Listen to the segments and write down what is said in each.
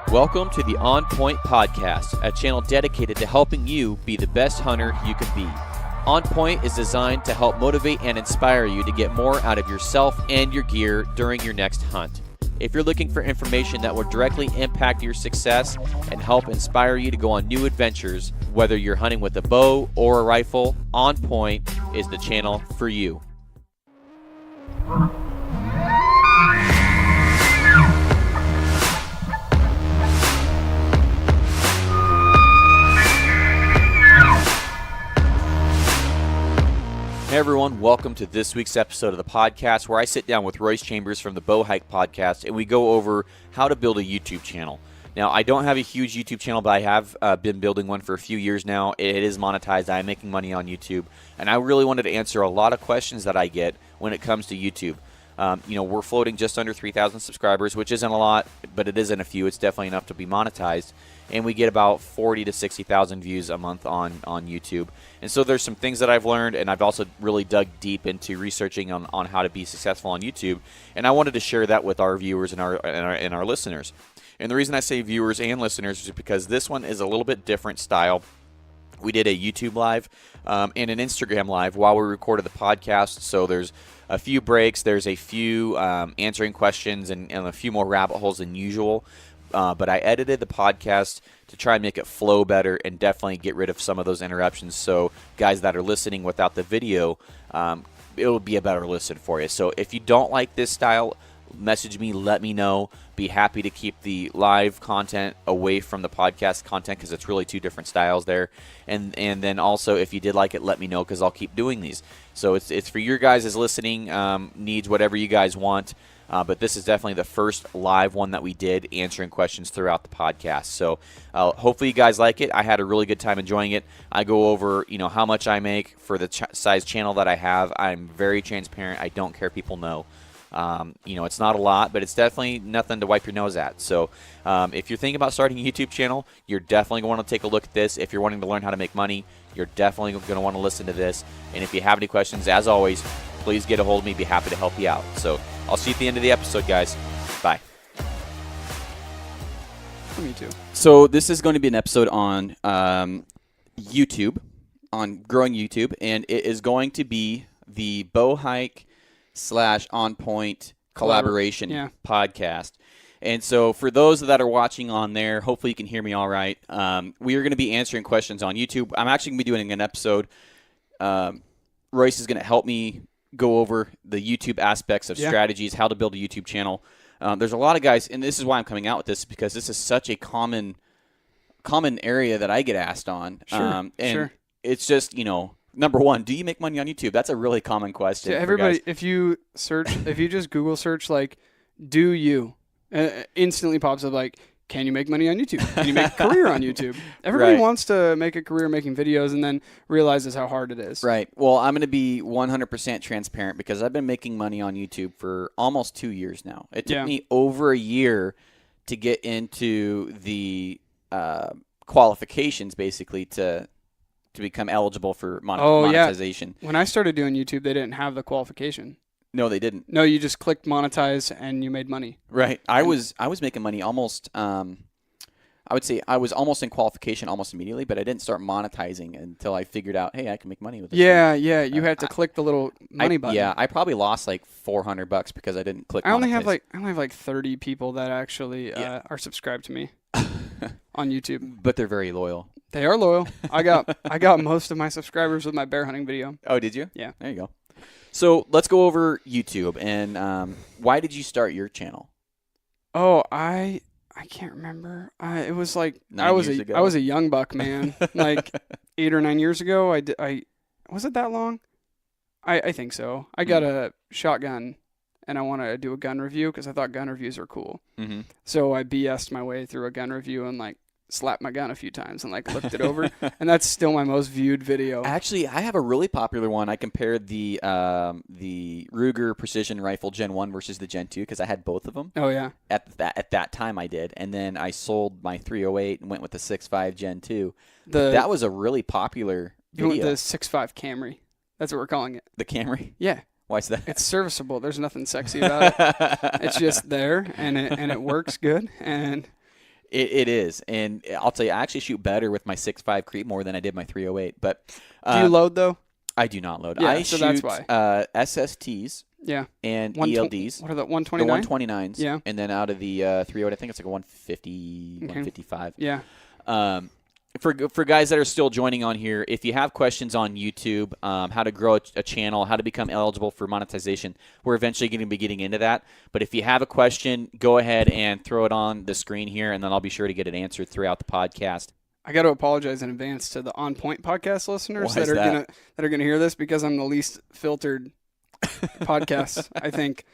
Welcome to the On Point Podcast, a channel dedicated to helping you be the best hunter you can be. On Point is designed to help motivate and inspire you to get more out of yourself and your gear during your next hunt. If you're looking for information that will directly impact your success and help inspire you to go on new adventures, whether you're hunting with a bow or a rifle, On Point is the channel for you. Hey everyone, welcome to this week's episode of the podcast where I sit down with Royce Chambers from the Bow Hike podcast and we go over how to build a YouTube channel. Now, I don't have a huge YouTube channel, but I have been building one for a few years now. It is monetized. I'm making money on YouTube, and I really wanted to answer a lot of questions that I get when it comes to YouTube. We're floating just under 3,000 subscribers, which isn't a lot, but it isn't a few. It's definitely enough to be monetized. And we get about 40 to 60,000 views a month on YouTube. And so there's some things that I've learned, and I've also really dug deep into researching on how to be successful on YouTube. And I wanted to share that with our viewers and our listeners. And the reason I say viewers and listeners is because this one is a little bit different style. We did a YouTube live and an Instagram live while we recorded the podcast. So there's a few breaks. There's a few answering questions and a few more rabbit holes than usual. But I edited the podcast to try and make it flow better and definitely get rid of some of those interruptions. So guys that are listening without the video, it'll be a better listen for you. So if you don't like this style, message me, let me know. Be happy to keep the live content away from the podcast content because it's really two different styles there. And then also, if you did like it, let me know because I'll keep doing these. So it's for your guys' listening needs, whatever you guys want. But this is definitely the first live one that we did, answering questions throughout the podcast. So hopefully you guys like it. I had a really good time enjoying it. I go over, how much I make for the size channel that I have. I'm very transparent. I don't care if people know. It's not a lot, but it's definitely nothing to wipe your nose at. So if you're thinking about starting a YouTube channel, you're definitely going to want to take a look at this. If you're wanting to learn how to make money, you're definitely going to want to listen to this. And if you have any questions, as always, please get a hold of me. Be happy to help you out. So I'll see you at the end of the episode, guys. Bye. Me too. So this is going to be an episode on YouTube, on growing YouTube, and it is going to be the Bow Hike / On Point collaboration podcast. And so for those that are watching on there, hopefully you can hear me all right. We are going to be answering questions on YouTube. I'm actually going to be doing an episode. Royce is going to help me go over the YouTube aspects of strategies, how to build a YouTube channel. There's a lot of guys, and this is why I'm coming out with this, because this is such a common area that I get asked on. Sure. It's just, number one, do you make money on YouTube? That's a really common question. Yeah, everybody, if you just Google search, do you, instantly pops up can you make money on YouTube? Can you make a career on YouTube? Everybody wants to make a career making videos and then realizes how hard it is. Right. Well, I'm going to be 100% transparent because I've been making money on YouTube for almost 2 years now. It took me over a year to get into the qualifications, basically, to become eligible for monetization. When I started doing YouTube, they didn't have the qualification. No, they didn't. No, you just clicked monetize and you made money. Right. I was making money almost. I would say I was almost in qualification almost immediately, but I didn't start monetizing until I figured out, hey, I can make money with this. Yeah. You had to click the little money button. Yeah, I probably lost $400 because I didn't click. I only have 30 people that actually are subscribed to me on YouTube. But they're very loyal. They are loyal. I got most of my subscribers with my bear hunting video. Oh, did you? Yeah. There you go. So let's go over YouTube and why did you start your channel? Oh, I can't remember. It was I was a young buck, man. 8 or 9 years ago. Was it that long? I think so. I got a shotgun and I want to do a gun review because I thought gun reviews are cool. Mm-hmm. So I BS'd my way through a gun review and slapped my gun a few times and looked it over, and that's still my most viewed video. Actually, I have a really popular one. I compared the Ruger Precision Rifle Gen 1 versus the Gen 2 because I had both of them. Oh yeah. At that time I did, and then I sold my 308 and went with the 6.5 Gen 2. That was a really popular video. You went the 6.5 Camry. That's what we're calling it. The Camry? Yeah. Why is that? It's serviceable. There's nothing sexy about it. It's just there, and it works good, and It is, and I'll tell you, I actually shoot better with my 6.5 Creedmoor than I did my 308. But do you load though? I do not load. Yeah, I so shoot that's why. SSTs. Yeah. And ELDs. What are the 129? The 129s. Yeah. And then out of the 308, I think it's like a 150, 155. Yeah. For guys that are still joining on here, if you have questions on YouTube, how to grow a channel, how to become eligible for monetization, we're eventually going to be getting into that. But if you have a question, go ahead and throw it on the screen here, and then I'll be sure to get it answered throughout the podcast. I got to apologize in advance to the On Point podcast listeners that are gonna hear this, because I'm the least filtered podcast. I think.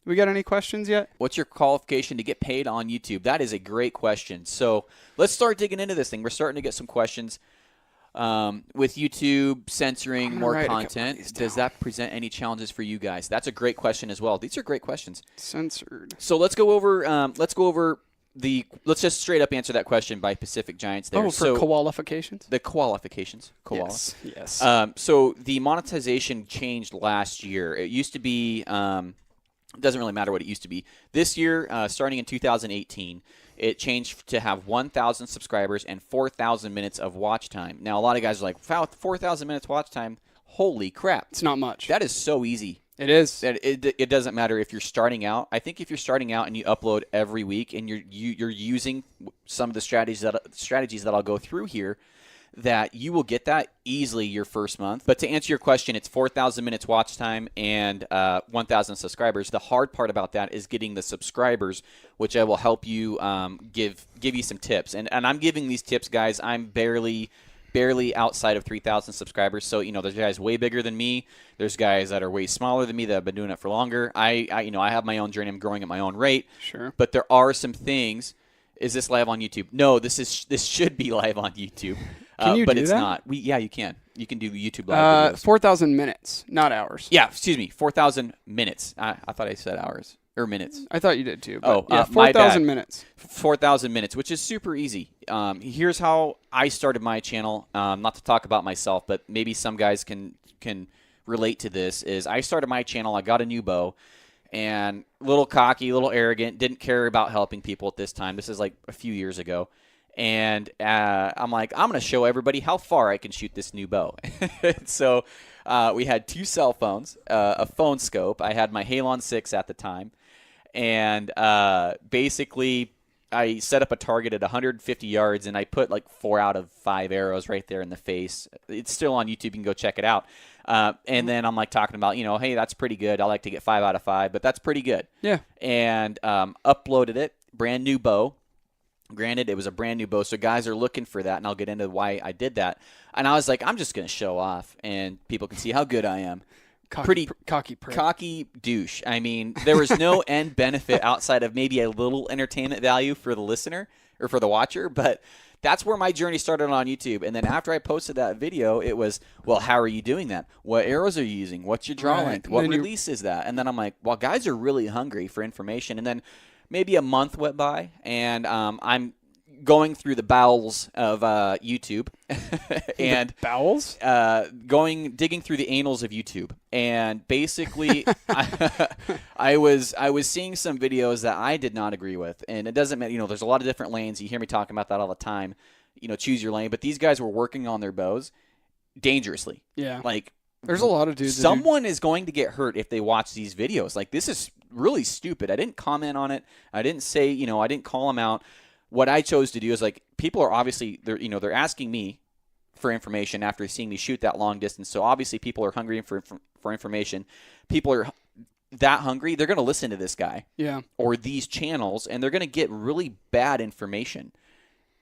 We got any questions yet? What's your qualification to get paid on YouTube? That is a great question. So let's start digging into this thing. We're starting to get some questions with YouTube censoring more content. Does that present any challenges for you guys? That's a great question as well. These are great questions. Censored. So let's go over. Let's just straight up answer that question by Pacific Giants there. For qualifications? The qualifications. Yes. So the monetization changed last year. It used to be, it doesn't really matter what it used to be. This year, starting in 2018, it changed to have 1,000 subscribers and 4,000 minutes of watch time. Now, a lot of guys are like, wow, 4,000 minutes watch time, holy crap. It's not much. That is so easy. It is. It doesn't matter if you're starting out. I think if you're starting out and you upload every week and you're using some of the strategies that I'll go through here, that you will get that easily your first month. But to answer your question, it's 4,000 minutes watch time and 1,000 subscribers. The hard part about that is getting the subscribers, which I will help you give you some tips. And I'm giving these tips, guys. I'm barely outside of 3,000 subscribers. So, there's guys way bigger than me. There's guys that are way smaller than me that have been doing it for longer. I have my own journey. I'm growing at my own rate. Sure. But there are some things. Is this live on YouTube? No, this should be live on YouTube. Can you but do it's that? not. Yeah, you can. You can do YouTube live videos. 4,000 minutes, not hours. Yeah, excuse me. 4,000 minutes. I thought I said hours or minutes. I thought you did too. Oh, yeah, 4,000 minutes. 4,000 minutes, which is super easy. Here's how I started my channel. Not to talk about myself, but maybe some guys can relate to this. Is I started my channel. I got a new bow. And a little cocky, a little arrogant, didn't care about helping people at this time. This is like a few years ago. And I'm like, I'm going to show everybody how far I can shoot this new bow. So we had 2 cell phones, a phone scope. I had my Halon 6 at the time. And basically, I set up a target at 150 yards, and I put like 4 out of 5 arrows right there in the face. It's still on YouTube. You can go check it out. And then I'm like talking about, hey, that's pretty good. I like to get 5 out of 5, but that's pretty good. Yeah. And uploaded it, brand new bow. Granted, it was a brand new bow, so guys are looking for that, and I'll get into why I did that. And I was like, I'm just going to show off, and people can see how good I am. Cocky douche. I mean, there was no end benefit outside of maybe a little entertainment value for the listener or for the watcher, but that's where my journey started on YouTube. And then after I posted that video, it was, well, how are you doing that? What arrows are you using? What's your draw length? What release is that? And then I'm like, well, guys are really hungry for information. And then maybe a month went by, and I'm going through the bowels of YouTube, and the bowels, digging through the annals of YouTube, and basically, I was seeing some videos that I did not agree with, and it doesn't matter. There's a lot of different lanes. You hear me talking about that all the time. Choose your lane. But these guys were working on their bows dangerously. Yeah, like there's a lot of dudes. Someone is going to get hurt if they watch these videos. Like, this is really stupid. I didn't comment on it. I didn't say, I didn't call them out. What I chose to do is, like, people are obviously, they're asking me for information after seeing me shoot that long distance. So obviously people are hungry for information. People are that hungry, they're going to listen to this guy, or these channels, and they're going to get really bad information.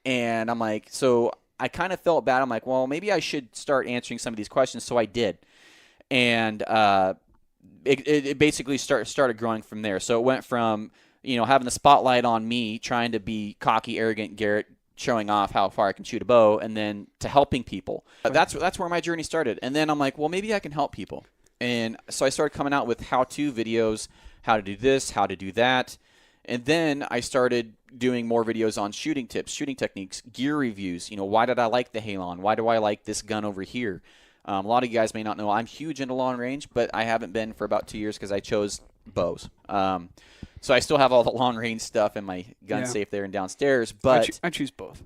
And I'm like, so I kind of felt bad. I'm like, well, maybe I should start answering some of these questions. So I did, and it basically started growing from there. So it went from having the spotlight on me, trying to be cocky, arrogant Garrett, showing off how far I can shoot a bow, and then to helping people. That's where my journey started. And then I'm like, well, maybe I can help people. And so I started coming out with how-to videos, how to do this, how to do that. And then I started doing more videos on shooting tips, shooting techniques, gear reviews. Why did I like the Halon? Why do I like this gun over here? A lot of you guys may not know I'm huge into long range, but I haven't been for about 2 years because I chose bows. So I still have all the long range stuff in my gun safe there and downstairs. But I choose both.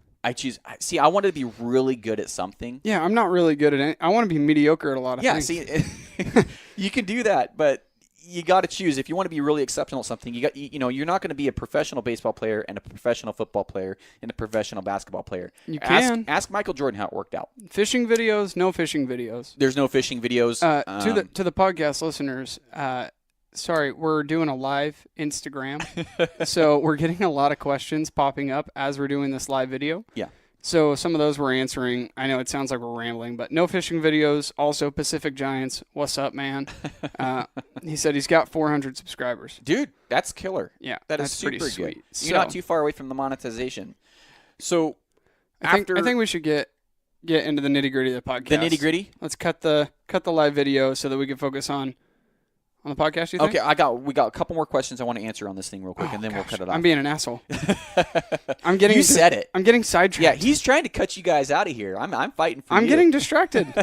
See, I wanted to be really good at something. Yeah, I'm not really good at it. I want to be mediocre at a lot of things. Yeah, see, you can do that, but you got to choose. If you want to be really exceptional at something, you're not going to be a professional baseball player and a professional football player and a professional basketball player. You can. Ask Michael Jordan how it worked out. Fishing videos, no fishing videos. There's no fishing videos. To the podcast listeners, sorry, we're doing a live Instagram, so we're getting a lot of questions popping up as we're doing this live video. Yeah. So some of those we're answering. I know it sounds like we're rambling, but no fishing videos. Also, Pacific Giants, what's up, man? He said he's got 400 subscribers. Dude, that's killer. Yeah, that's super pretty sweet. Good. You're not too far away from the monetization. So I think we should get into the nitty gritty of the podcast. The nitty gritty. Let's cut the live video so that we can focus on the podcast, you think? Okay, we got a couple more questions I want to answer on this thing real quick, and then we'll cut it off. I'm being an assoul. You said it. I'm getting sidetracked. Yeah, he's trying to cut you guys out of here. I'm fighting for you. I'm getting distracted.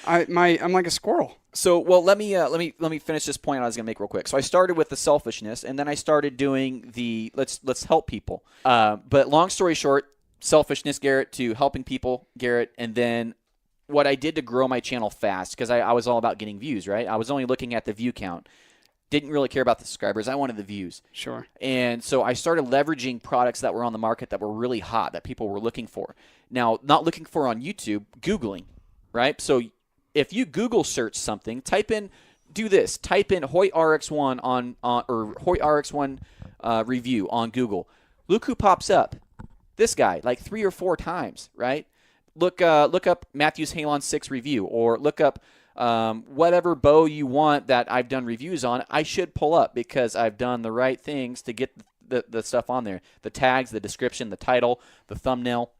I'm like a squirrel. So, well, let me finish this point I was going to make real quick. So I started with the selfishness, and then I started doing the let's help people. But long story short, selfishness, Garrett, to helping people, Garrett, and then what I did to grow my channel fast, because I was all about getting views, right? I was only looking at the view count. Didn't really care about the subscribers. I wanted the views. Sure. And so I started leveraging products that were on the market that were really hot, that people were looking for. Now, not looking for on YouTube, Googling, right? So if you Google search something, type in Hoyt RX1 or Hoyt RX1 review on Google. Look who pops up. This guy, like 3 or 4 times, right? Look up Matthews Halon 6 review, or look up whatever bow you want that I've done reviews on. I should pull up because I've done the right things to get the stuff on there. The tags, the description, the title, the thumbnail.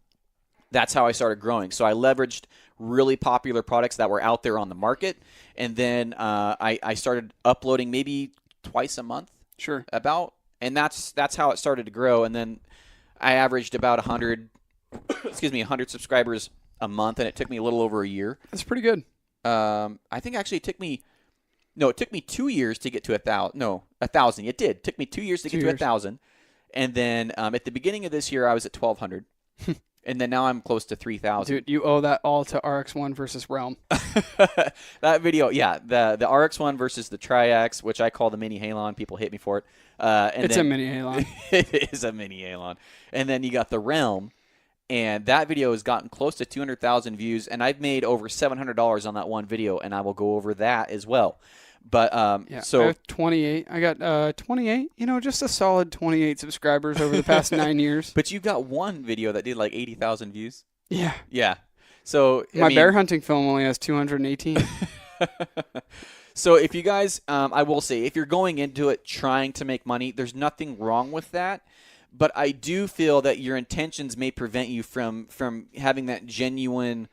That's how I started growing. So I leveraged really popular products that were out there on the market, and then I started uploading maybe twice a month. Sure. And that's how it started to grow. And then I averaged about 100 subscribers a month, and it took me a little over a year. That's pretty good. I think actually it took me 2 years to get to 1,000. No, 1,000. It did. It took me 2 years to get to 1,000. And then at the beginning of this year, I was at 1,200. And then now I'm close to 3,000. Dude, you owe that all to RX1 versus Realm. That video, yeah, the RX1 versus the Triax, which I call the Mini Halon. People hate me for it. It's a Mini Halon. It is a Mini Halon. And then you got the Realm. And that video has gotten close to 200,000 views, and I've made over $700 on that one video, and I will go over that as well. But so I have 28. I got 28. Just a solid 28 subscribers over the past 9 years. But you got one video that did like 80,000 views. Yeah. Yeah. So my bear hunting film only has 218. So if you guys, I will say, if you're going into it trying to make money, there's nothing wrong with that. But I do feel that your intentions may prevent you from having that genuine,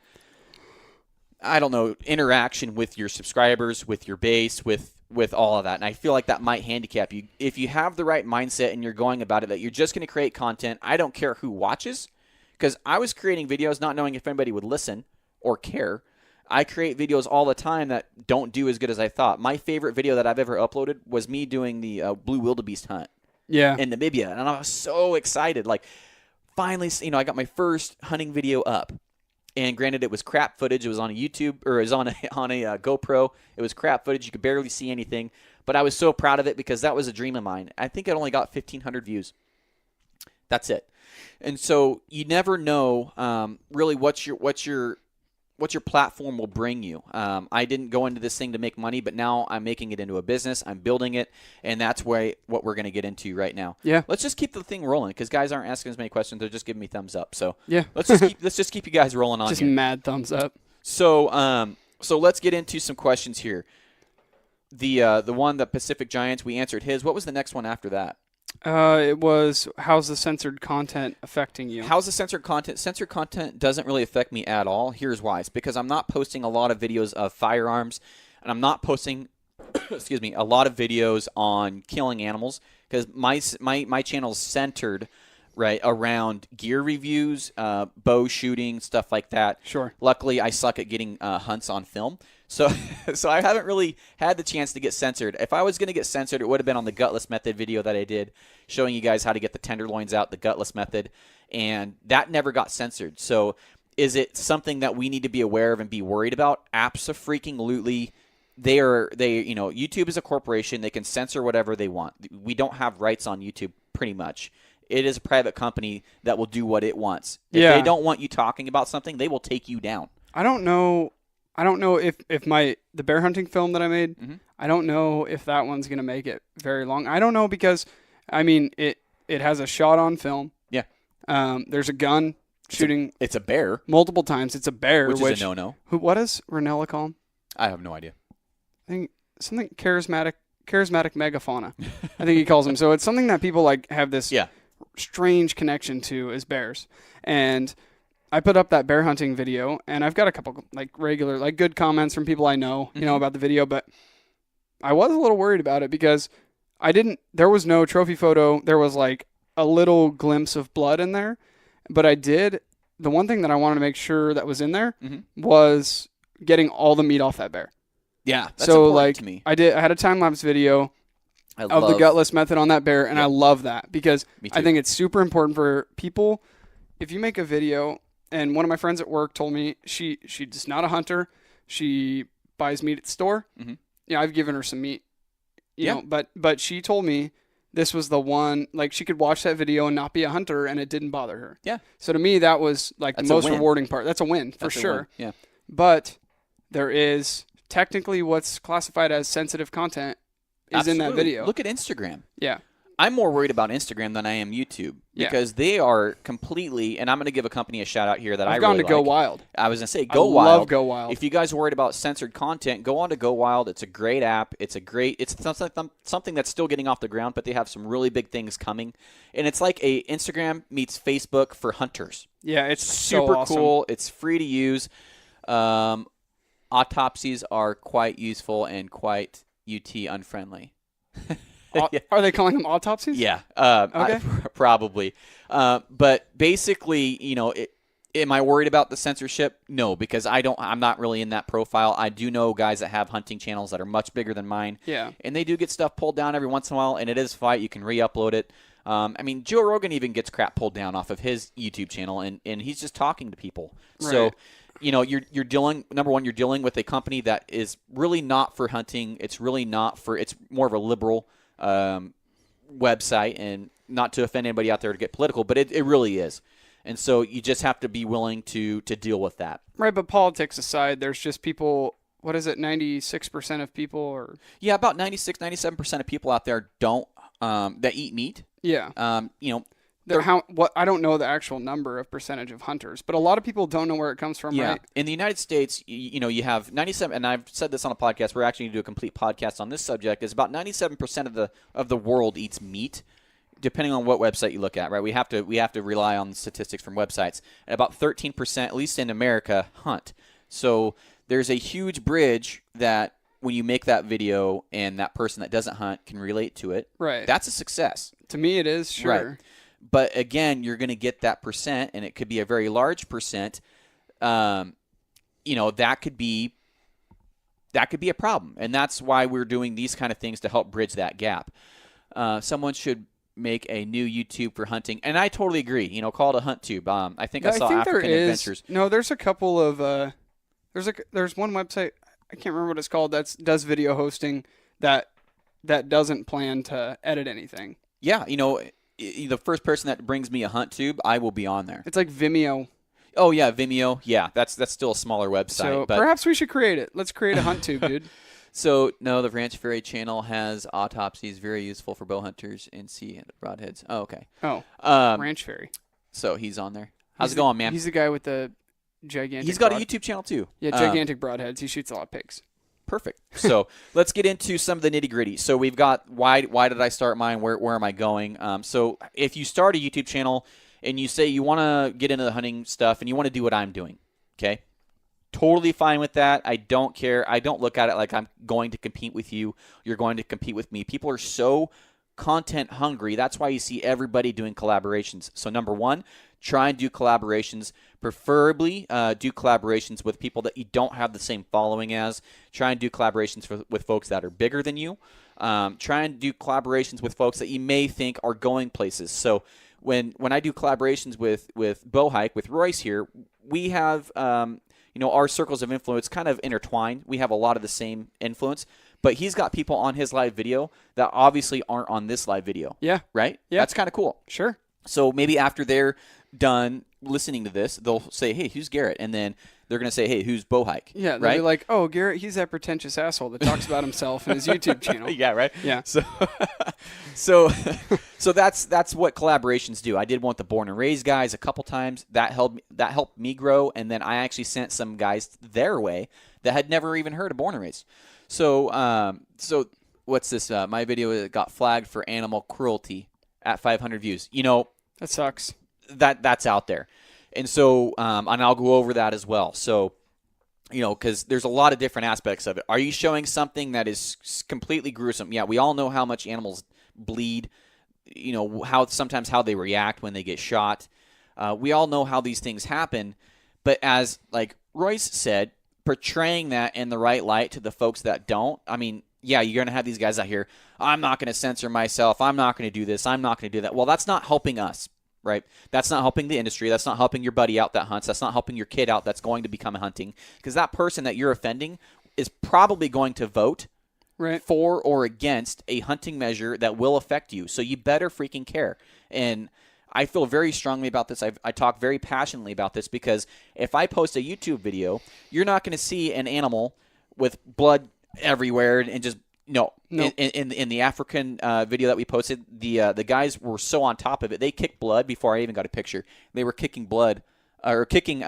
interaction with your subscribers, with your base, with all of that. And I feel like that might handicap you. If you have the right mindset and you're going about it, that you're just going to create content, I don't care who watches, because I was creating videos not knowing if anybody would listen or care. I create videos all the time that don't do as good as I thought. My favorite video that I've ever uploaded was me doing the blue wildebeest hunt. Yeah. In Namibia, and I was so excited. Like, finally, I got my first hunting video up. And granted, it was crap footage. It was on a YouTube, or it was on a GoPro. It was crap footage. You could barely see anything. But I was so proud of it because that was a dream of mine. I think it only got 1,500 views. That's it. And so you never know really what your platform will bring you. I didn't go into this thing to make money, but now I'm making it into a business. I'm building it, and that's what we're going to get into right now. Yeah. Let's just keep the thing rolling, because guys aren't asking as many questions. They're just giving me thumbs up. So yeah, let's just keep you guys rolling on. Just here. Mad thumbs up. So so let's get into some questions here. The one, the Pacific Giants, we answered his. What was the next one after that? It was, how's the censored content affecting you? How's the censored content? Censored content doesn't really affect me at all. Here's why. It's because I'm not posting a lot of videos of firearms, and I'm not posting, a lot of videos on killing animals, because my channel's centered right around gear reviews, bow shooting, stuff like that. Sure. Luckily, I suck at getting hunts on film. So I haven't really had the chance to get censored. If I was going to get censored, it would have been on the gutless method video that I did, showing you guys how to get the tenderloins out, the gutless method, and that never got censored. So is it something that we need to be aware of and be worried about? Abso-freaking-lutely. YouTube is a corporation. They can censor whatever they want. We don't have rights on YouTube, pretty much. It is a private company that will do what it wants. If they don't want you talking about something, they will take you down. I don't know if the bear hunting film that I made, I don't know if that one's going to make it very long. I don't know because, I mean, it has a shot on film. Yeah. There's a gun shooting. It's a bear. Multiple times. It's a bear. Which is a no-no. What does Ranella call him? I have no idea. I think something charismatic megafauna. I think he calls them. So it's something that people like have this strange connection to as bears. And I put up that bear hunting video, and I've got a couple like regular, like good comments from people I know, about the video. But I was a little worried about it because there was no trophy photo. There was like a little glimpse of blood in there, but the one thing that I wanted to make sure that was in there was getting all the meat off that bear. Yeah, that's important to me. I had a time-lapse video of the gutless method on that bear, and I love that because I think it's super important for people. If you make a video, and one of my friends at work told me she's not a hunter. She buys meat at the store. Yeah, I've given her some meat. You know, but she told me this was the one, like she could watch that video and not be a hunter, and it didn't bother her. Yeah. So to me, that was like the most rewarding part. That's a win for sure. Yeah. But there is technically what's classified as sensitive content is in that video. Look at Instagram. Yeah. I'm more worried about Instagram than I am YouTube because they are completely, and I'm going to give a company a shout out here that I've gone to Go Wild. I was going to say Go Wild. I love Go Wild. If you guys are worried about censored content, go on to Go Wild. It's a great app. It's something that's still getting off the ground, but they have some really big things coming. And it's like a Instagram meets Facebook for hunters. Yeah, it's super so awesome. cool. It's free to use. Autopsies are quite useful and quite UT unfriendly. Are they calling them autopsies? Yeah, okay. Probably. But basically, am I worried about the censorship? No, because I'm not really in that profile. I do know guys that have hunting channels that are much bigger than mine. Yeah. And they do get stuff pulled down every once in a while, and it is fight. You can re-upload it. I mean, Joe Rogan even gets crap pulled down off of his YouTube channel, and he's just talking to people. Right. So, you're dealing, number one, you're dealing with a company that is really not for hunting. It's really not for, it's more of a liberal website, and not to offend anybody out there to get political, but it really is. And so you just have to be willing to deal with that. Right, but politics aside, there's just people, what is it, 96% of people? Or yeah, about 96, 97% of people out there don't, that eat meat. Yeah. I don't know the actual number of percentage of hunters, but a lot of people don't know where it comes from, right? In the United States, you have 97, and I've said this on a podcast. We're actually going to do a complete podcast on this subject. Is about 97% of the world eats meat, depending on what website you look at, right? We have to rely on the statistics from websites. And about 13%, at least in America, hunt. So there's a huge bridge that when you make that video and that person that doesn't hunt can relate to it, right? That's a success. To me, it is, sure. Right. But again, you're going to get that percent, and it could be a very large percent. That could be a problem, and that's why we're doing these kind of things to help bridge that gap. Someone should make a new YouTube for hunting, and I totally agree. Call it a hunt tube. I think African Adventures. No, there's a couple of there's one website, I can't remember what it's called, that does video hosting that doesn't plan to edit anything. Yeah, the first person that brings me a hunt tube, I will be on there. It's like Vimeo. Oh yeah, Vimeo. Yeah, that's still a smaller website. So perhaps we should create it. Let's create a hunt tube, dude. So no, the Ranch Fairy channel has autopsies, very useful for bow hunters and sea and broadheads. Oh, okay. Oh, Ranch Fairy. So he's on there. How's it going, man? He's the guy with the gigantic. He's got a YouTube channel too. Yeah, gigantic broadheads. He shoots a lot of pigs. Perfect. So let's get into some of the nitty gritty. So we've got why did I start mine? Where am I going? So if you start a YouTube channel and you say you want to get into the hunting stuff and you want to do what I'm doing, okay? Totally fine with that. I don't care. I don't look at it like I'm going to compete with you. You're going to compete with me. People are so content hungry. That's why you see everybody doing collaborations. So number one, try and do collaborations. Preferably do collaborations with people that you don't have the same following as. Try and do collaborations with folks that are bigger than you. Try and do collaborations with folks that you may think are going places. So when I do collaborations with Bowhike, with Royce here, we have our circles of influence kind of intertwined. We have a lot of the same influence, but he's got people on his live video that obviously aren't on this live video. Yeah. Right? Yeah. That's kind of cool. Sure. So maybe after they're done listening to this, they'll say, hey, who's Garrett? And then they're going to say, hey, who's Bowhike? Yeah, they'll right? be like, oh, Garrett, he's that pretentious asshole that talks about himself in his YouTube channel. Yeah, right? Yeah. So that's what collaborations do. I did one with the Born and Raised guys a couple times. That helped me grow, and then I actually sent some guys their way that had never even heard of Born and Raised. So what's this? My video got flagged for animal cruelty at 500 views. That sucks. That's out there. And so, and I'll go over that as well. So, because there's a lot of different aspects of it. Are you showing something that is completely gruesome? Yeah, we all know how much animals bleed, sometimes how they react when they get shot. We all know how these things happen. But as, like Royce said, portraying that in the right light to the folks that don't, I mean, yeah, you're going to have these guys out here, I'm not going to censor myself, I'm not going to do this, I'm not going to do that. Well, that's not helping us. Right? That's not helping the industry. That's not helping your buddy out that hunts. That's not helping your kid out that's going to become hunting. Because that person that you're offending is probably going to vote for or against a hunting measure that will affect you. So you better freaking care. And I feel very strongly about this. I talk very passionately about this because if I post a YouTube video, you're not going to see an animal with blood everywhere and just No. In the African video that we posted, the guys were so on top of it. They kicked blood before I even got a picture. They were kicking blood or kicking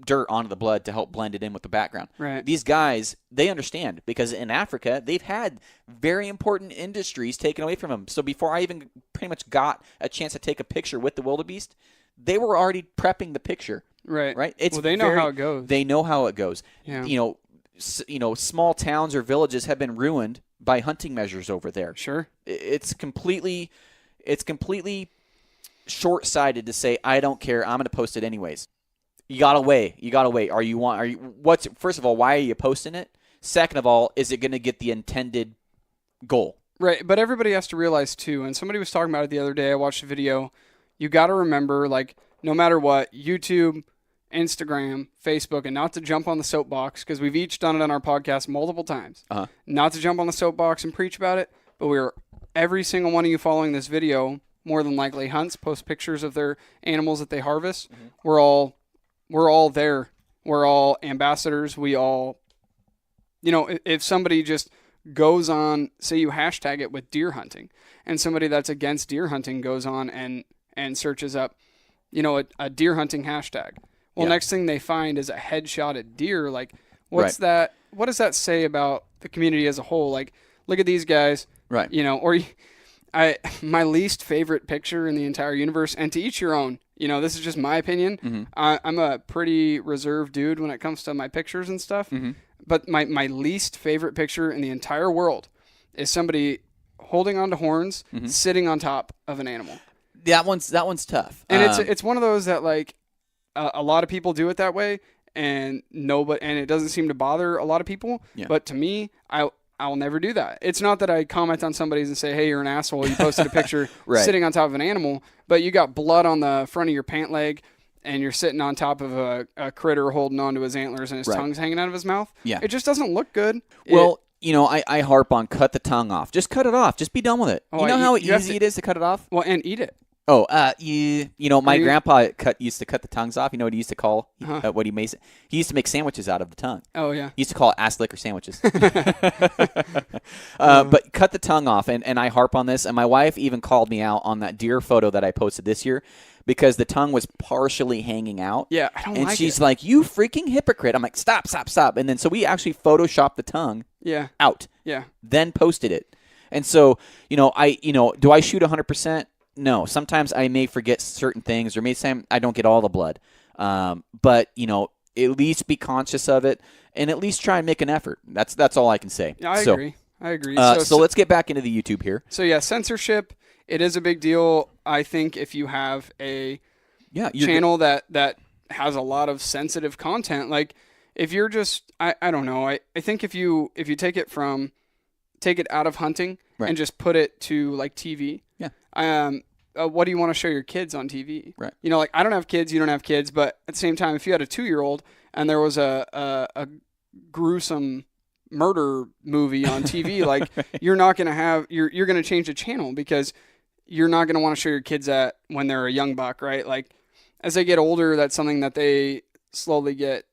dirt onto the blood to help blend it in with the background. Right. These guys, they understand because in Africa, they've had very important industries taken away from them. So before I even pretty much got a chance to take a picture with the wildebeest, they were already prepping the picture. Right. Right. They know how it goes. They know how it goes. Yeah. Small towns or villages have been ruined by hunting measures over there. Sure. It's completely short-sighted to say I don't care, I'm going to post it anyways. You got to weigh. First of all, why are you posting it? Second of all, is it going to get the intended goal? Right, but everybody has to realize too, and somebody was talking about it the other day, I watched a video, you got to remember, like, no matter what, YouTube, Instagram, Facebook, and not to jump on the soapbox, because we've each done it on our podcast multiple times. Not to jump on the soapbox and preach about it, but every single one of you following this video, more than likely hunts, post pictures of their animals that they harvest. Mm-hmm. We're all there. We're all ambassadors. We all, if somebody just goes on, say you hashtag it with deer hunting, and somebody that's against deer hunting goes on and searches up, a deer hunting hashtag. Well, Next thing they find is a headshot at deer. Like, what's that? What does that say about the community as a whole? Like, look at these guys. Right. My least favorite picture in the entire universe, and to each your own. This is just my opinion. Mm-hmm. I'm a pretty reserved dude when it comes to my pictures and stuff. Mm-hmm. But my least favorite picture in the entire world is somebody holding onto horns, mm-hmm. sitting on top of an animal. That one's tough. And it's one of those that like. A lot of people do it that way, and it doesn't seem to bother a lot of people. Yeah. But to me, I'll never do that. It's not that I comment on somebody's and say, "Hey, you're an asshole. You posted a picture sitting on top of an animal, but you got blood on the front of your pant leg, and you're sitting on top of a critter holding onto his antlers and his tongue's hanging out of his mouth. Yeah, it just doesn't look good. Well, I harp on cut the tongue off. Just cut it off. Just be done with it. Oh, how easy it is to cut it off? Well, and eat it. Oh, my grandpa used to cut the tongues off. You know what he used to call what he makes? He used to make sandwiches out of the tongue. Oh, yeah. He used to call it ass liquor sandwiches. But cut the tongue off, and I harp on this. And my wife even called me out on that deer photo that I posted this year because the tongue was partially hanging out. Yeah, I don't like it. And she's like, "You freaking hypocrite." I'm like, "Stop. And then so we actually photoshopped the tongue out. Yeah. Then posted it. And so, do I shoot 100%? No, sometimes I may forget certain things, or maybe I don't get all the blood. But at least be conscious of it, and at least try and make an effort. That's all I can say. Yeah, I agree. I agree. So let's get back into the YouTube here. So yeah, censorship, it is a big deal. I think if you have a channel that has a lot of sensitive content, like if you're just, I don't know. I think if you take it out of hunting and just put it to like TV. Yeah. What do you want to show your kids on TV? Right. You know, like I don't have kids, you don't have kids, but at the same time, if you had a 2-year-old and there was a gruesome murder movie on TV, like you're not going to have, you're going to change the channel because you're not going to want to show your kids that when they're a young buck, right? Like as they get older, that's something that they slowly get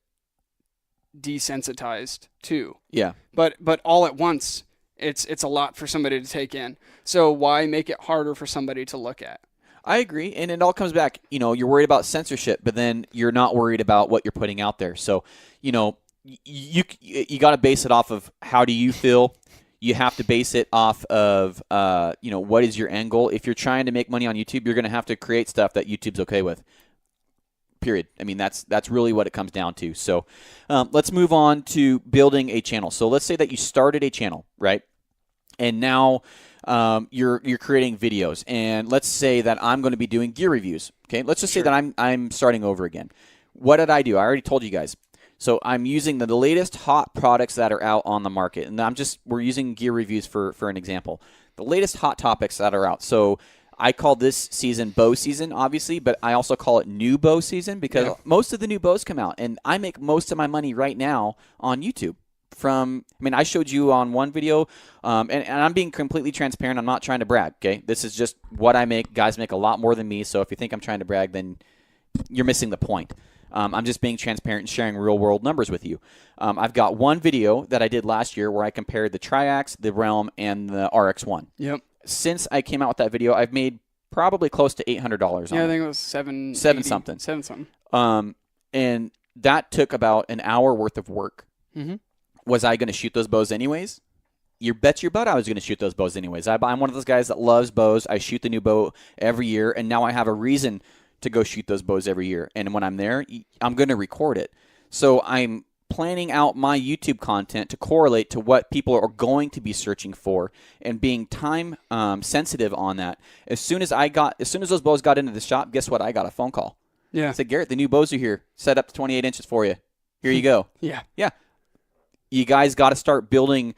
desensitized to. Yeah. But all at once, it's a lot for somebody to take in. So why make it harder for somebody to look at? I agree, and it all comes back, you're worried about censorship, but then you're not worried about what you're putting out there. So, you got to base it off of how do you feel. You have to base it off of, what is your end goal. If you're trying to make money on YouTube, you're going to have to create stuff that YouTube's okay with. Period. I mean, that's really what it comes down to. So let's move on to building a channel. So let's say that you started a channel, right? And now you're creating videos. And let's say that I'm going to be doing gear reviews. Okay, let's just say that I'm starting over again. What did I do? I already told you guys. So I'm using the latest hot products that are out on the market, and we're using gear reviews for an example. The latest hot topics that are out. So I call this season bow season, obviously, but I also call it new bow season because most of the new bows come out, and I make most of my money right now on YouTube. I showed you on one video, and I'm being completely transparent. I'm not trying to brag, okay? This is just what I make. Guys make a lot more than me, so if you think I'm trying to brag, then you're missing the point. I'm just being transparent and sharing real-world numbers with you. I've got one video that I did last year where I compared the Triax, the Realm, and the RX-1. Yep. Since I came out with that video, I've made probably close to $800 on it. Yeah, I think it was $7 something. $7 something. And that took about an hour worth of work. Mm-hmm. Was I going to shoot those bows anyways? You bet your butt I was going to shoot those bows anyways. I'm one of those guys that loves bows. I shoot the new bow every year, and now I have a reason to go shoot those bows every year. And when I'm there, I'm going to record it. So I'm planning out my YouTube content to correlate to what people are going to be searching for and being time sensitive on that. As soon as those bows got into the shop, guess what? I got a phone call. Yeah. I said, Garrett, the new bows are here. Set up to 28 inches for you. Here you go. Yeah. You guys got to start building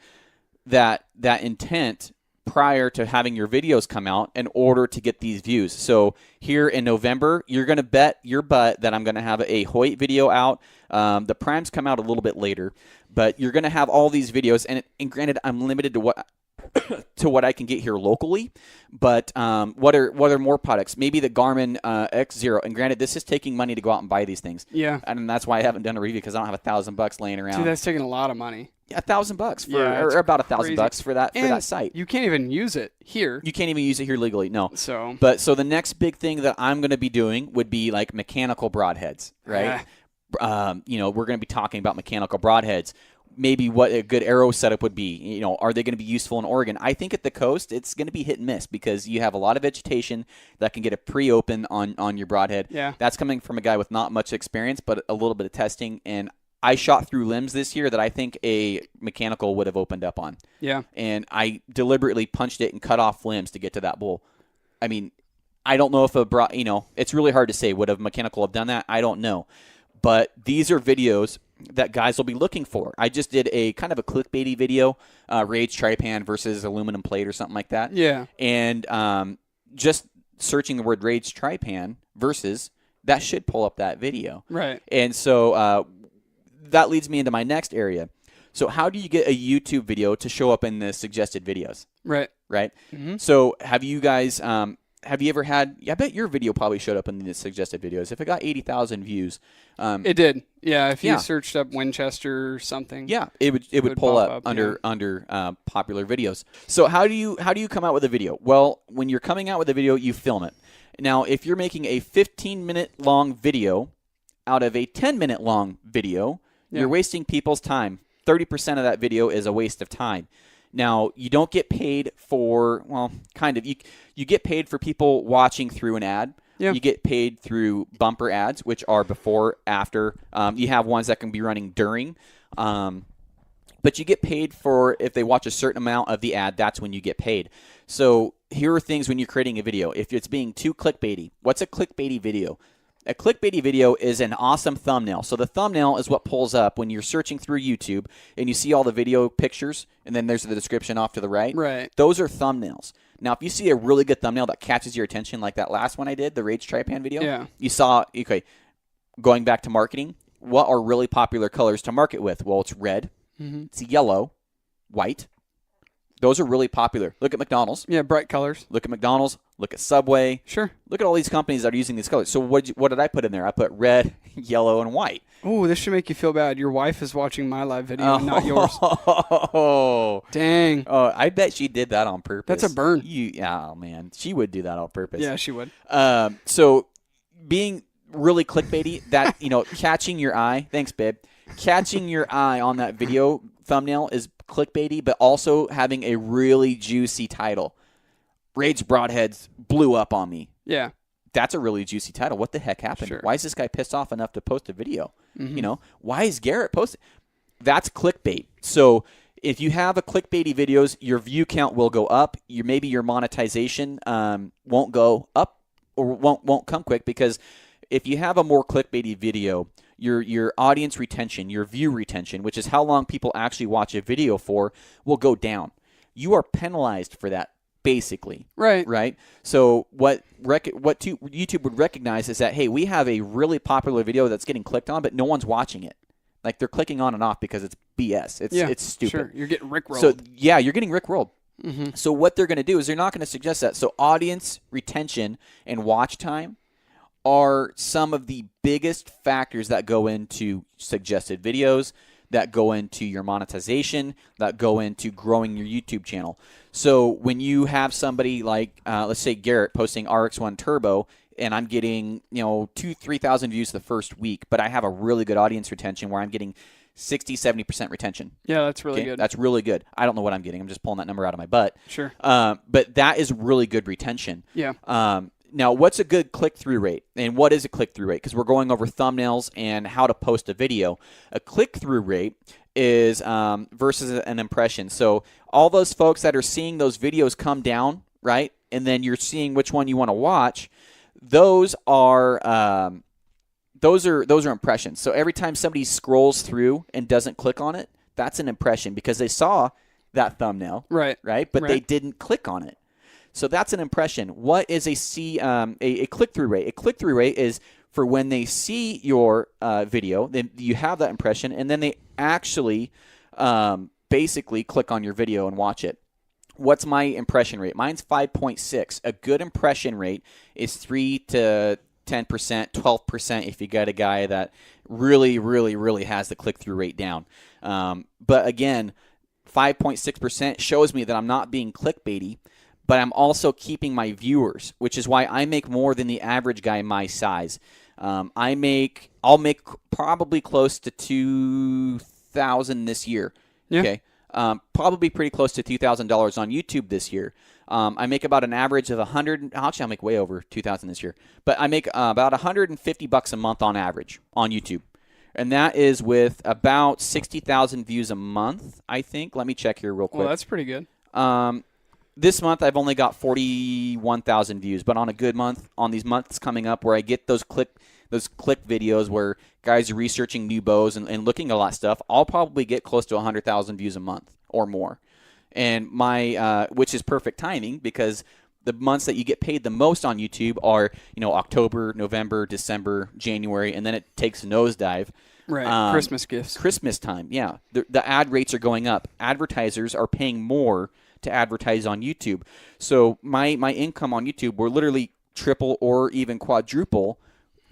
that intent prior to having your videos come out in order to get these views. So here in November, you're going to bet your butt that I'm going to have a Hoyt video out. The primes come out a little bit later, but you're going to have all these videos. And granted, I'm limited to what I can get here locally. But what are more products? Maybe the Garmin X0. And granted, this is taking money to go out and buy these things. Yeah. And that's why I haven't done a review because I don't have $1,000 laying around. Dude, that's taking a lot of money. Yeah, $1,000 or about $1,000 for that site. You can't even use it here. You can't even use it here legally. No. So the next big thing that I'm going to be doing would be like mechanical broadheads, right? We're going to be talking about mechanical broadheads. Maybe what a good arrow setup would be. Are they going to be useful in Oregon? I think at the coast it's going to be hit and miss because you have a lot of vegetation that can get a pre-open on your broadhead. Yeah. That's coming from a guy with not much experience, but a little bit of testing. And I shot through limbs this year that I think a mechanical would have opened up on. Yeah. And I deliberately punched it and cut off limbs to get to that bull. I mean, I don't know if it's really hard to say. Would a mechanical have done that? I don't know. But these are videos that guys will be looking for. I just did a kind of a clickbaity video, Rage Trypan versus aluminum plate or something like that. Yeah. And just searching the word Rage Trypan versus, that should pull up that video. Right. And so that leads me into my next area. So how do you get a YouTube video to show up in the suggested videos? Right. Mm-hmm. So have you guys, have you ever had, I bet your video probably showed up in the suggested videos. If it got 80,000 views. It did. Yeah. If you searched up Winchester or something. Yeah. It would pull up under popular videos. So how do you come out with a video? Well, when you're coming out with a video, you film it. Now, if you're making a 15-minute long video out of a 10-minute long video, you're wasting people's time. 30% of that video is a waste of time. Now, you don't get paid for, well, kind of. You get paid for people watching through an ad. Yeah. You get paid through bumper ads, which are before, after. You have ones that can be running during. But you get paid for if they watch a certain amount of the ad, that's when you get paid. So here are things when you're creating a video. If it's being too clickbaity, what's a clickbaity video? A clickbaity video is an awesome thumbnail. So the thumbnail is what pulls up when you're searching through YouTube and you see all the video pictures and then there's the description off to the right. Right. Those are thumbnails. Now, if you see a really good thumbnail that catches your attention, like that last one I did, the Rage Trypan video, you saw, okay, going back to marketing, what are really popular colors to market with? Well, it's red, it's yellow, white. Those are really popular. Look at McDonald's. Yeah, bright colors. Look at McDonald's. Look at Subway. Sure. Look at all these companies that are using these colors. So what did I put in there? I put red, yellow, and white. Oh, this should make you feel bad. Your wife is watching my live video, not yours. Oh, dang. Oh, I bet she did that on purpose. That's a burn. Oh, man. She would do that on purpose. Yeah, she would. So being really clickbaity, that, catching your eye. Thanks, babe. Catching your eye on that video thumbnail is clickbaity, but also having a really juicy title. Rage Broadheads blew up on me. Yeah. That's a really juicy title. What the heck happened? Sure. Why is this guy pissed off enough to post a video? Why is Garrett posting? That's clickbait. So if you have a clickbaity videos, your view count will go up. Maybe your monetization won't go up or won't come quick, because if you have a more clickbaity video, your audience retention, your view retention, which is how long people actually watch a video for, will go down. You are penalized for that, basically. Right? So what YouTube would recognize is that, hey, we have a really popular video that's getting clicked on, but no one's watching it. Like, they're clicking on and off because it's BS. It's stupid. Sure. You're getting rickrolled. So, yeah, you're getting rickrolled. So what they're going to do is they're not going to suggest that. So audience retention and watch time are some of the biggest factors that go into suggested videos, that go into your monetization, that go into growing your YouTube channel. So when you have somebody like, let's say Garrett posting RX-1 Turbo, and I'm getting 2,000-3,000 views the first week, but I have a really good audience retention where I'm getting 60-70% retention. Yeah, that's really good. That's really good. I don't know what I'm getting. I'm just pulling that number out of my butt. Sure. But that is really good retention. Yeah. Now, what's a good click-through rate? And what is a click-through rate? Because we're going over thumbnails and how to post a video. A click-through rate is versus an impression. So all those folks that are seeing those videos come down, right, and then you're seeing which one you want to watch, those are impressions. So every time somebody scrolls through and doesn't click on it, that's an impression because they saw that thumbnail, right? But they didn't click on it. So that's an impression. What is a click-through rate? A click-through rate is for when they see your video, then you have that impression, and then they actually basically click on your video and watch it. What's my impression rate? Mine's 5.6. A good impression rate is 3 to 10%, 12% if you got a guy that really, really, really has the click-through rate down. But again, 5.6% shows me that I'm not being clickbaity, but I'm also keeping my viewers, which is why I make more than the average guy my size. I'll make probably close to 2,000 this year. Yeah. Okay. Probably pretty close to $2,000 on YouTube this year. I make about an average of 100. Actually, I'll make way over 2,000 this year, but I make about $150 a month on average on YouTube, and that is with about 60,000 views a month. I think. Let me check here real quick. Well, that's pretty good. This month I've only got 41,000 views, but on a good month, on these months coming up where I get those click videos where guys are researching new bows and looking at a lot of stuff, I'll probably get close to 100,000 views a month or more. And my which is perfect timing because the months that you get paid the most on YouTube are, October, November, December, January, and then it takes a nosedive. Right. Christmas gifts. Christmas time, yeah. The ad rates are going up. Advertisers are paying more to advertise on YouTube. So my income on YouTube will literally triple or even quadruple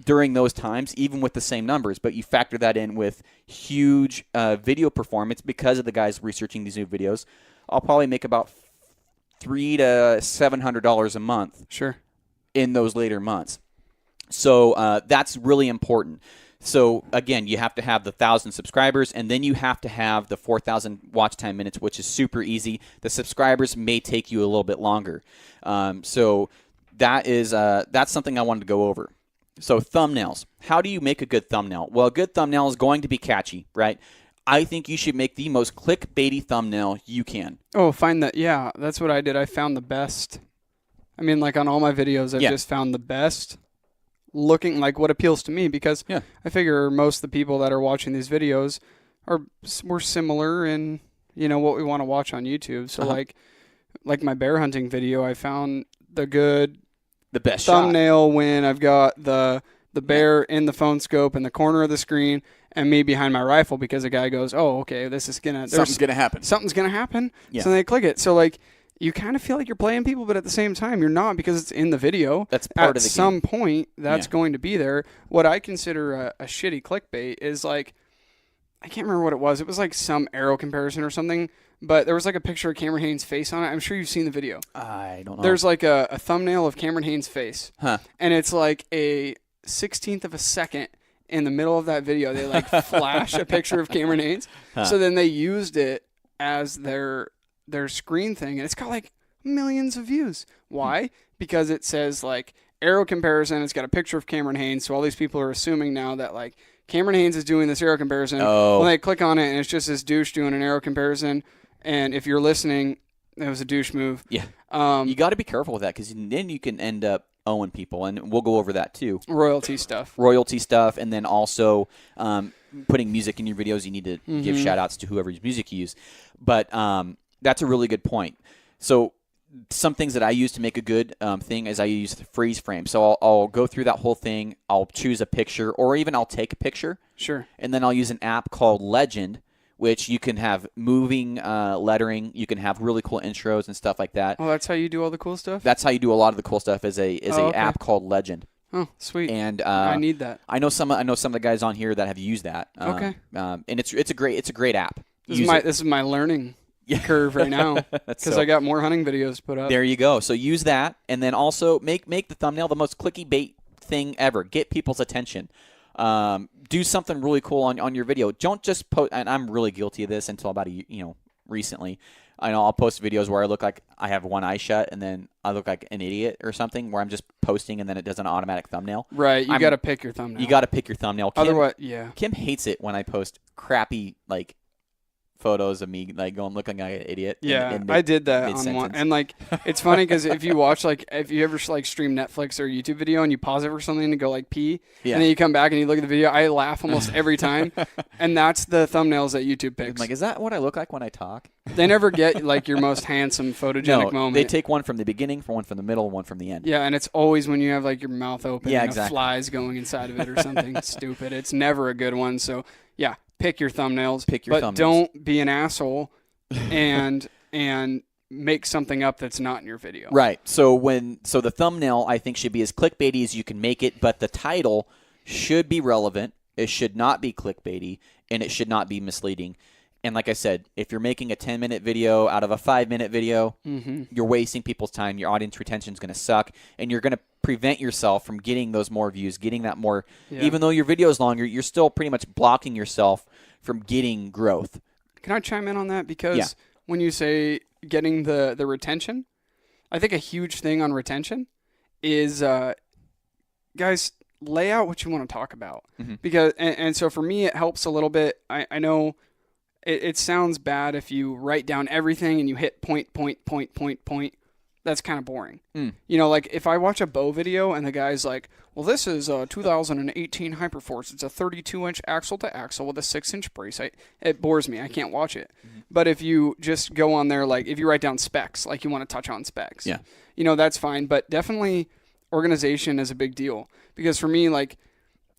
during those times, even with the same numbers. But you factor that in with huge video performance because of the guys researching these new videos. I'll probably make about $300 to $700 a month. Sure. In those later months. So that's really important. So, again, you have to have the 1,000 subscribers, and then you have to have the 4,000 watch time minutes, which is super easy. The subscribers may take you a little bit longer. So that's something I wanted to go over. So thumbnails. How do you make a good thumbnail? Well, a good thumbnail is going to be catchy, right? I think you should make the most clickbaity thumbnail you can. Oh, find that. Yeah, that's what I did. I found the best. I mean, like on all my videos, I've just found the best looking, like what appeals to me, because I figure most of the people that are watching these videos we're similar in, you know, what we want to watch on YouTube. So like my bear hunting video, I found the best thumbnail shot when I've got the bear in the phone scope in the corner of the screen and me behind my rifle, because the guy goes, oh, okay, something's gonna happen. Something's gonna happen. Yeah. So they click it. So like, you kind of feel like you're playing people, but at the same time, you're not, because it's in the video. That's part of the game. At some point, that's going to be there. What I consider a shitty clickbait is like, I can't remember what it was. It was like some arrow comparison or something, but there was like a picture of Cameron Hanes' face on it. I'm sure you've seen the video. I don't know. There's like a thumbnail of Cameron Hanes' face. And it's like a 16th of a second in the middle of that video. They like flash a picture of Cameron Hanes. So then they used it as their screen thing, and it's got like millions of views. Why? Because it says like arrow comparison. It's got a picture of Cameron Hanes. So all these people are assuming now that like Cameron Hanes is doing this arrow comparison. When they click on it, and it's just this douche doing an arrow comparison. And if you're listening, it was a douche move. Yeah. You got to be careful with that, because then you can end up owing people, and we'll go over that too. Royalty stuff, and then also putting music in your videos. You need to give shout outs to whoever's music you use. But that's a really good point. So some things that I use to make a good thing is I use the freeze frame. So I'll go through that whole thing. I'll choose a picture, or even I'll take a picture. Sure. And then I'll use an app called Legend, which you can have moving lettering. You can have really cool intros and stuff like that. Oh, that's how you do all the cool stuff? That's how you do a lot of the cool stuff, is a app called Legend. Oh, sweet. And I need that. I know some of the guys on here that have used that. Okay. And it's a great app. This is my learning curve right now, because I got more hunting videos to put up. There you go. So use that, and then also make the thumbnail the most clicky bait thing ever. Get people's attention. Do something really cool on your video. Don't just post. And I'm really guilty of this until about recently. I know I'll post videos where I look like I have one eye shut, and then I look like an idiot or something, where I'm just posting and then it does an automatic thumbnail. Right. You got to pick your thumbnail. You got to pick your thumbnail. Otherwise, yeah. Kim hates it when I post crappy like photos of me like looking like an idiot. Yeah, I did that on one, and like it's funny because if you watch if you ever like stream Netflix or a YouTube video and you pause it for something to go like pee, and then you come back and you look at the video, I laugh almost every time, and that's the thumbnails that YouTube picks. I'm like, is that what I look like when I talk? They never get like your most handsome photogenic moment. They take one from the beginning, one from the middle, one from the end. Yeah, and it's always when you have like your mouth open and a fly's going inside of it or something stupid. It's never a good one. So yeah. Pick your thumbnails, but don't be an asshole and make something up that's not in your video. Right. So the thumbnail, I think, should be as clickbaity as you can make it, but the title should be relevant. It should not be clickbaity, and it should not be misleading. And like I said, if you're making a 10-minute video out of a 5-minute video, you're wasting people's time. Your audience retention is going to suck, and you're going to prevent yourself from getting those more views, getting that more. Yeah. Even though your video is longer, you're still pretty much blocking yourself from getting growth. Can I chime in on that? Because when you say getting the retention, I think a huge thing on retention is, guys, lay out what you want to talk about. Because and so for me, it helps a little bit. I know it sounds bad if you write down everything and you hit point. That's kind of boring. You know, like if I watch a bow video and the guy's like, well, this is a 2018 Hyperforce. It's a 32-inch axle to axle with a 6-inch brace. It bores me. I can't watch it. But if you just go on there, like if you write down specs, like you want to touch on specs, you know, that's fine. But definitely organization is a big deal. Because for me, like,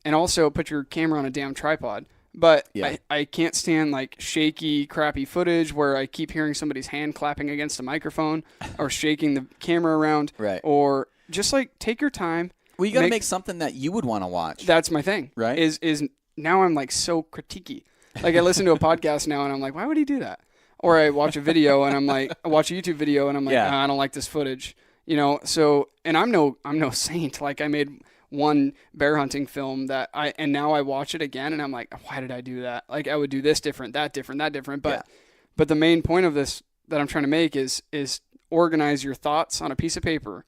and also put your camera on a damn tripod. But I can't stand like shaky, crappy footage where I keep hearing somebody's hand clapping against a microphone or shaking the camera around. Right. Or just like take your time. Well, you got to make something that you would want to watch. That's my thing. Right. Is now I'm like so critiquey. Like I listen to a podcast now and I'm like, why would he do that? Or I watch a video and I'm like, I watch a YouTube video and I'm like, I don't like this footage. You know, so, and I'm no saint. Like I made one bear hunting film and now I watch it again and I'm like, why did I do that? Like I would do this different, that different. But the main point of this that I'm trying to make is organize your thoughts on a piece of paper.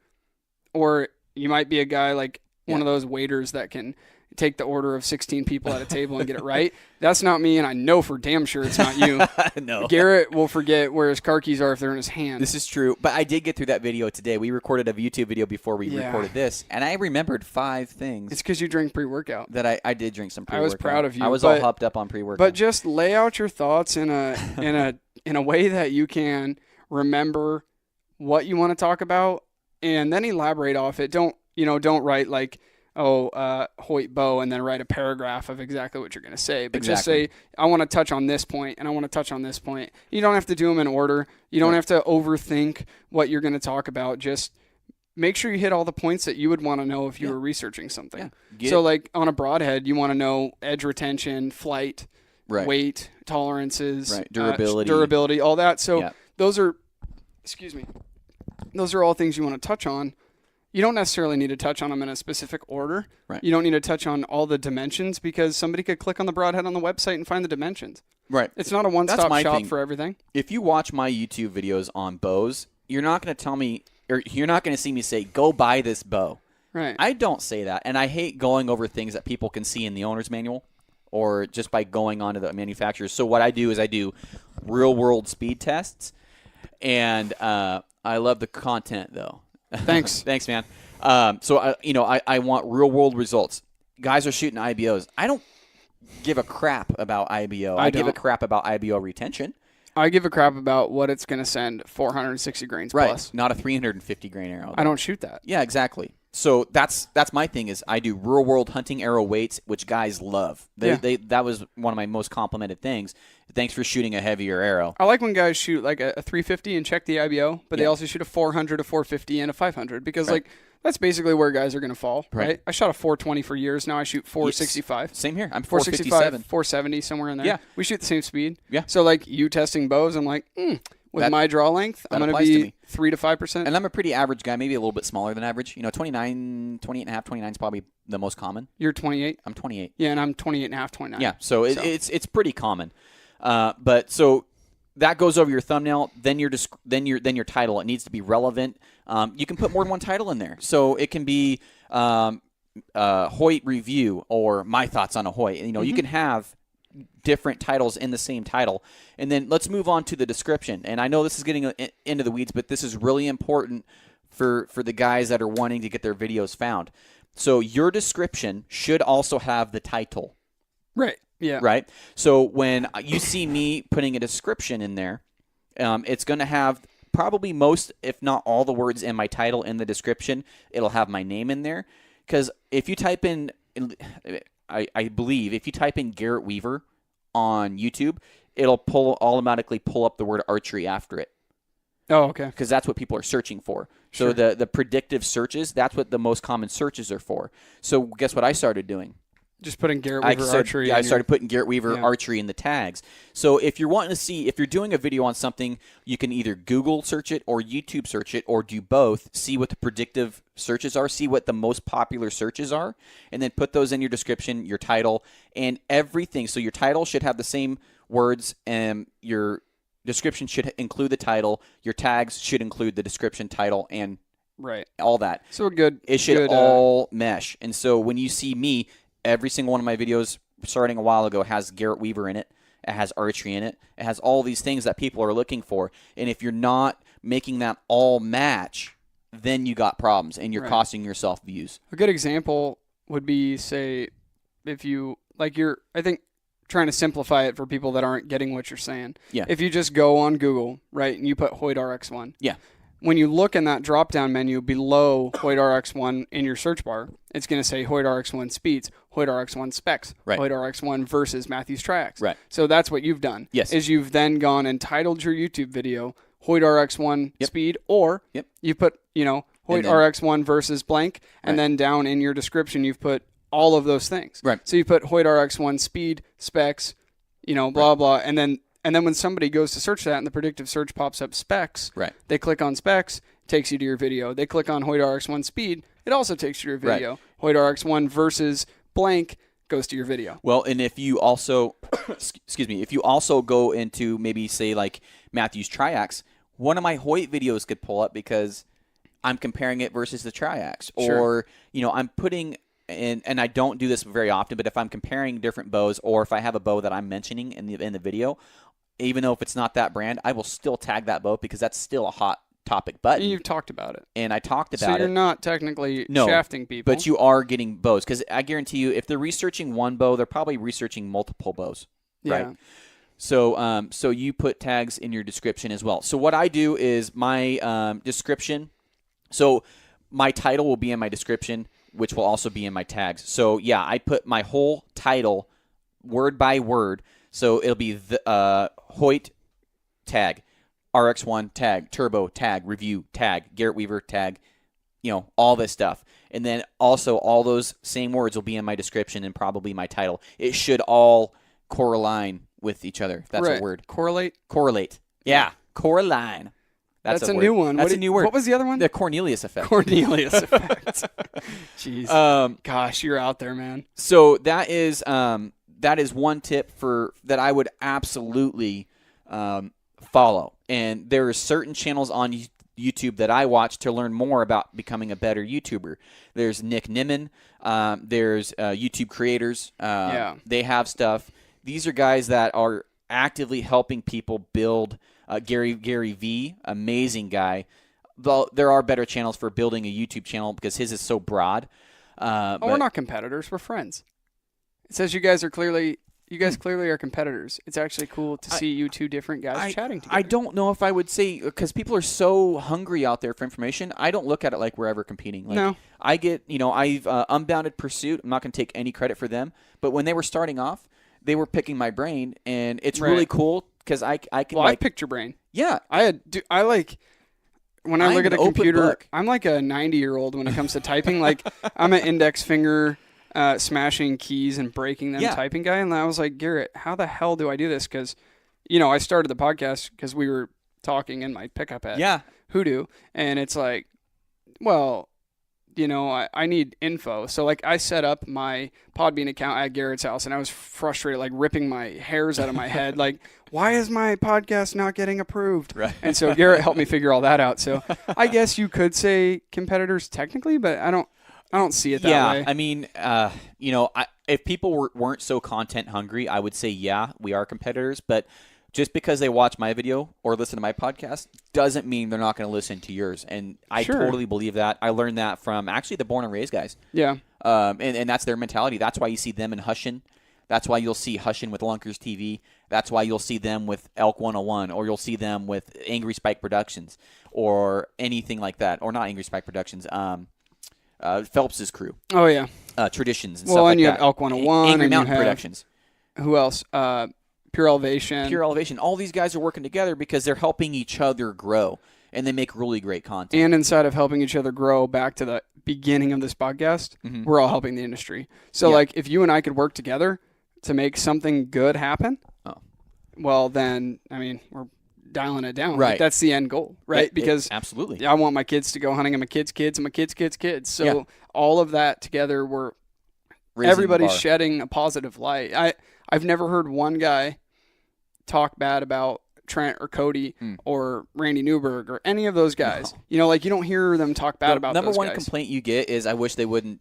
Or you might be a guy like one of those waiters that can take the order of 16 people at a table and get it right. That's not me, and I know for damn sure it's not you. No. Garrett will forget where his car keys are if they're in his hand. This is true, but I did get through that video today. We recorded a YouTube video before we recorded this, and I remembered 5 things. It's because you drink pre-workout. That I did drink some pre-workout. I was proud of you. I was all hopped up on pre-workout. But just lay out your thoughts in a way that you can remember what you want to talk about, and then elaborate off it. Don't write like, Hoyt Bow, and then write a paragraph of exactly what you're going to say. But just say, I want to touch on this point, and I want to touch on this point. You don't have to do them in order. You don't have to overthink what you're going to talk about. Just make sure you hit all the points that you would want to know if you were researching something. Yeah. So like on a broadhead, you want to know edge retention, flight, weight, tolerances, durability, all that. So those are all things you want to touch on. You don't necessarily need to touch on them in a specific order. Right. You don't need to touch on all the dimensions because somebody could click on the broadhead on the website and find the dimensions. Right. It's not a one-stop shop for everything. If you watch my YouTube videos on bows, you're not going to tell me, or you're not going to see me say, go buy this bow. Right. I don't say that, and I hate going over things that people can see in the owner's manual or just by going onto the manufacturers. So what I do is I do real-world speed tests, and I love the content, though. Thanks. Thanks, man. So I want real world results. Guys are shooting IBOs. I don't give a crap about IBO. I give a crap about IBO retention. I give a crap about what it's going to send 460 grains plus. Not a 350 grain arrow. I don't shoot that. Yeah, exactly. So that's my thing is I do real world hunting arrow weights, which guys love. That was one of my most complimented things. Thanks for shooting a heavier arrow. I like when guys shoot like a 350 and check the IBO, but they also shoot a 400, a 450, and a 500 because like that's basically where guys are going to fall, right? I shot a 420 for years. Now I shoot 465. Same here. I'm 465, 470, somewhere in there. Yeah. We shoot the same speed. Yeah. So like you testing bows, I'm like, with my draw length, I'm going to be 3 to 5%. And I'm a pretty average guy, maybe a little bit smaller than average. 28 and a half, 29 is probably the most common. You're 28? I'm 28. Yeah, and I'm 28 and a half, 29. Yeah, so it's pretty common. But so that goes over your thumbnail, then your title. It needs to be relevant. You can put more than one title in there. So it can be Hoyt review or my thoughts on a Hoyt. You can have different titles in the same title. And then let's move on to the description. And I know this is getting into the weeds, but this is really important for the guys that are wanting to get their videos found. So your description should also have the title. Right. Yeah. Right? So when you see me putting a description in there, it's going to have probably most, if not all, the words in my title in the description. It'll have my name in there. Because if you type in, I believe, if you type in Garrett Weaver on YouTube, it'll automatically pull up the word archery after it. Oh, okay. Because that's what people are searching for. So the predictive searches, that's what the most common searches are for. So guess what I started doing? Just putting Garrett Weaver archery. I started putting Garrett Weaver archery in the tags. So if you're wanting to see, if you're doing a video on something, you can either Google search it or YouTube search it or do both. See what the predictive searches are. See what the most popular searches are. And then put those in your description, your title, and everything. So your title should have the same words and your description should include the title. Your tags should include the description, title, and all that. So good. It should all mesh. And so when you see me, every single one of my videos starting a while ago has Garrett Weaver in it. It has archery in it. It has all these things that people are looking for. And if you're not making that all match, then you got problems and you're costing yourself views. A good example would be, say, if you, like I think trying to simplify it for people that aren't getting what you're saying. Yeah. If you just go on Google, right, and you put Hoyt RX1. Yeah. When you look in that drop-down menu below Hoyt RX1 in your search bar, it's going to say Hoyt RX1 speeds, Hoyt RX1 specs, Hoyt RX1 versus Mathews Triax. Right. So that's what you've done. Yes. Is you've then gone and titled your YouTube video Hoyt RX1 speed, or you put, Hoyt RX1 versus blank, and then down in your description you've put all of those things. Right. So you put Hoyt RX1 speed, specs, blah, blah, and then when somebody goes to search that and the predictive search pops up specs, they click on specs, takes you to your video. They click on Hoyt RX1 speed, it also takes you to your video. Right. Hoyt RX1 versus blank goes to your video. Well, and if you also, if you also go into maybe say like Mathews Triax, one of my Hoyt videos could pull up because I'm comparing it versus the Triax. Or, I'm putting and I don't do this very often, but if I'm comparing different bows, or if I have a bow that I'm mentioning in the video, even though if it's not that brand, I will still tag that bow because that's still a hot topic button. You've talked about it. And I talked about it. So you're not technically shafting people. But you are getting bows, because I guarantee you, if they're researching one bow, they're probably researching multiple bows, right? Yeah. So so you put tags in your description as well. So what I do is my description. So my title will be in my description, which will also be in my tags. So yeah, I put my whole title word by word. So it'll be the Hoyt tag, RX1 tag, Turbo tag, review tag, Garrett Weaver tag, all this stuff. And then also all those same words will be in my description and probably my title. It should all correlate with each other. That's a word. Correlate. Yeah. Correlate. That's a new one. That's a new word. What was the other one? The Cornelius effect. Cornelius effect. Jeez. Gosh, you're out there, man. So that is one tip that I would absolutely follow. And there are certain channels on YouTube that I watch to learn more about becoming a better YouTuber. There's Nick Nimmin. There's YouTube creators. They have stuff. These are guys that are actively helping people build. Gary V, amazing guy. Though there are better channels for building a YouTube channel because his is so broad. We're not competitors. We're friends. It says you guys clearly are competitors. It's actually cool to see you two different guys chatting together. I don't know if I would say, because people are so hungry out there for information, I don't look at it like we're ever competing. Like, no. I get, I've Unbounded Pursuit. I'm not going to take any credit for them. But when they were starting off, they were picking my brain, and it's really cool because I can. Well, I picked your brain. Yeah. When I look at a computer, I'm like a 90-year-old when it comes to typing. Like, I'm an index finger smashing keys and breaking them typing guy. And I was like, Garrett, how the hell do I do this? Because, I started the podcast because we were talking in my pickup at Hoodoo. And it's like, well, I need info. So, like, I set up my Podbean account at Garrett's house, and I was frustrated, like, ripping my hairs out of my head. Like, why is my podcast not getting approved? Right. And so Garrett helped me figure all that out. So I guess you could say competitors technically, but I don't see it that way. I mean, if people weren't so content hungry, I would say, we are competitors. But just because they watch my video or listen to my podcast doesn't mean they're not going to listen to yours. And I totally believe that. I learned that from actually the Born and Raised guys. Yeah. And that's their mentality. That's why you see them in Hushin. That's why you'll see Hushin with Lunkers TV. That's why you'll see them with Elk 101, or you'll see them with Angry Spike Productions or anything like that. Or not Angry Spike Productions. Phelps's crew. Oh, yeah. Traditions and stuff like that. Well, and you have Elk 101. Angry and Mountain Productions. Who else? Pure Elevation. Pure Elevation. All these guys are working together because they're helping each other grow, and they make really great content. And inside of helping each other grow, back to the beginning of this podcast, we're all helping the industry. So, like, if you and I could work together to make something good happen, well, then, I mean, we're dialing it down. Right. Like, that's the end goal, right? Because absolutely, I want my kids to go hunting, and my kids' kids, and my kids' kids' kids. So all of that together, everybody's shedding a positive light. I've never heard one guy talk bad about Trent or Cody or Randy Newberg or any of those guys. No. You don't hear them talk bad about those guys. Number one complaint you get is, I wish they wouldn't,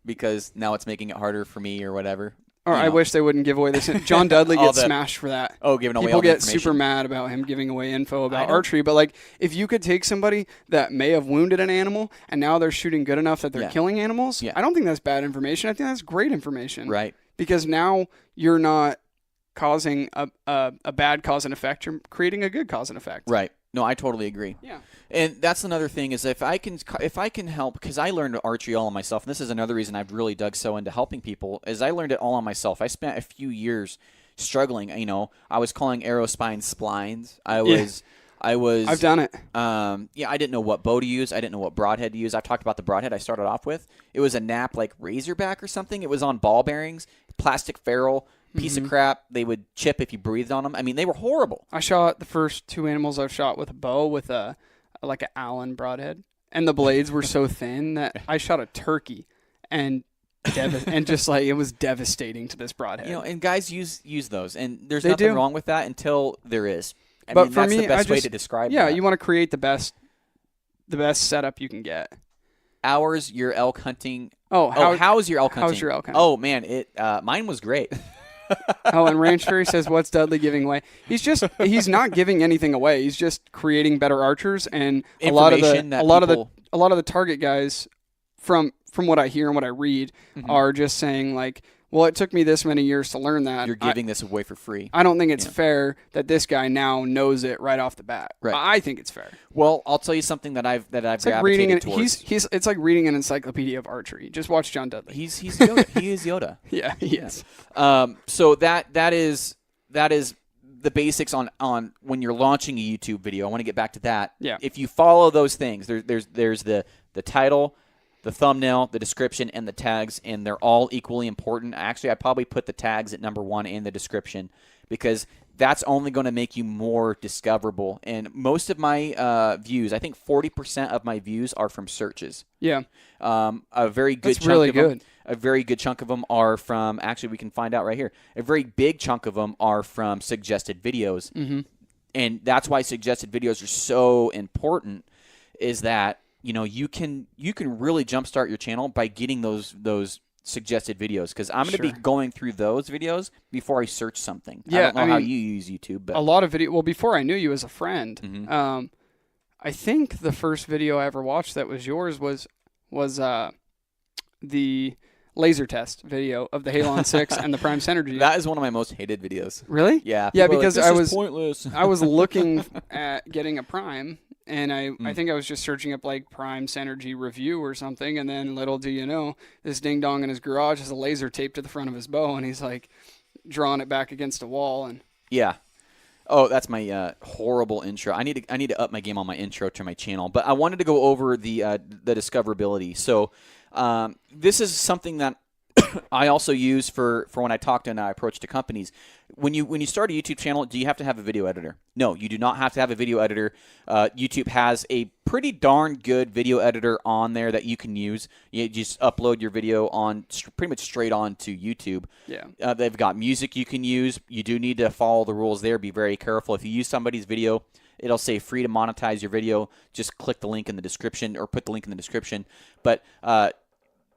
because now it's making it harder for me or whatever. Or I wish they wouldn't give away this. John Dudley gets smashed for that. Oh, giving away People all the get information. super mad about him giving away info about archery. But, like, if you could take somebody that may have wounded an animal and now they're shooting good enough that they're killing animals, I don't think that's bad information. I think that's great information. Right. Because now you're not causing a bad cause and effect. You're creating a good cause and effect. Right. No, I totally agree. Yeah. And that's another thing is if I can help, because I learned archery all on myself, and this is another reason I've really dug so into helping people, is I learned it all on myself. I spent a few years struggling. I was calling arrow spines splines. I've done it. I didn't know what bow to use. I didn't know what broadhead to use. I've talked about the broadhead I started off with. It was a Nap like Razorback or something. It was on ball bearings, plastic ferrule. Piece of crap. They would chip if you breathed on them. I mean, they were horrible. I shot the first two animals I've shot with a bow with an Allen broadhead, and the blades were so thin that I shot a turkey, and just like it was devastating to this broadhead. And guys use those, and there's nothing wrong with that until there is. I mean, for that's me, the best way to describe that. Yeah, you want to create the best setup you can get. hours your elk hunting. How's your elk hunting? How's your elk hunting? Oh man, mine was great. And Ranch Fairy says, "What's Dudley giving away?" He's not giving anything away. He's just creating better archers, and a lot of the target guys, from what I hear and what I read, are just saying like, well, it took me this many years to learn that. You're giving this away for free. I don't think it's fair that this guy now knows it right off the bat. Right. I think it's fair. Well, I'll tell you something that I've It's gravitated like reading towards. it's like reading an encyclopedia of archery. Just watch John Dudley. He's Yoda. He is Yoda. Yeah, he is. So that is the basics on when you're launching a YouTube video. I want to get back to that. Yeah. If you follow those things, there's the title, the thumbnail, the description, and the tags, and they're all equally important. Actually, I probably put the tags at number 1 in the description because that's only going to make you more discoverable. And most of my views, I think 40% of my views are from searches. Yeah. A very good That's chunk really of them, good. A very good chunk of them are from, actually we can find out right here, a very big chunk of them are from suggested videos. Mm-hmm. And that's why suggested videos are so important, is that you can really jumpstart your channel by getting those suggested videos, because I'm going to be going through those videos before I search something. Yeah, I don't know how you use YouTube, but a lot of video. Well, before I knew you as a friend, I think the first video I ever watched that was yours was the laser test video of the Halon 6 and the Prime Synergy. That is one of my most hated videos. Really? Yeah. Yeah, because I was pointless. I was looking at getting a Prime. And I think I was just searching up like Prime Synergy review or something, and then little do you know, this ding dong in his garage has a laser taped to the front of his bow, and he's like drawing it back against a wall. And yeah. Oh, that's my horrible intro. I need to up my game on my intro to my channel. But I wanted to go over the discoverability. So this is something that I also use for when I talk to and I approach to companies. When you start a YouTube channel, do you have to have a video editor? No, you do not have to have a video editor. YouTube has a pretty darn good video editor on there that you can use. You just upload your video on pretty much straight on to YouTube. Yeah. They've got music you can use. You do need to follow the rules there. Be very careful. If you use somebody's video, it'll say free to monetize your video. Just click the link in the description or put the link in the description. But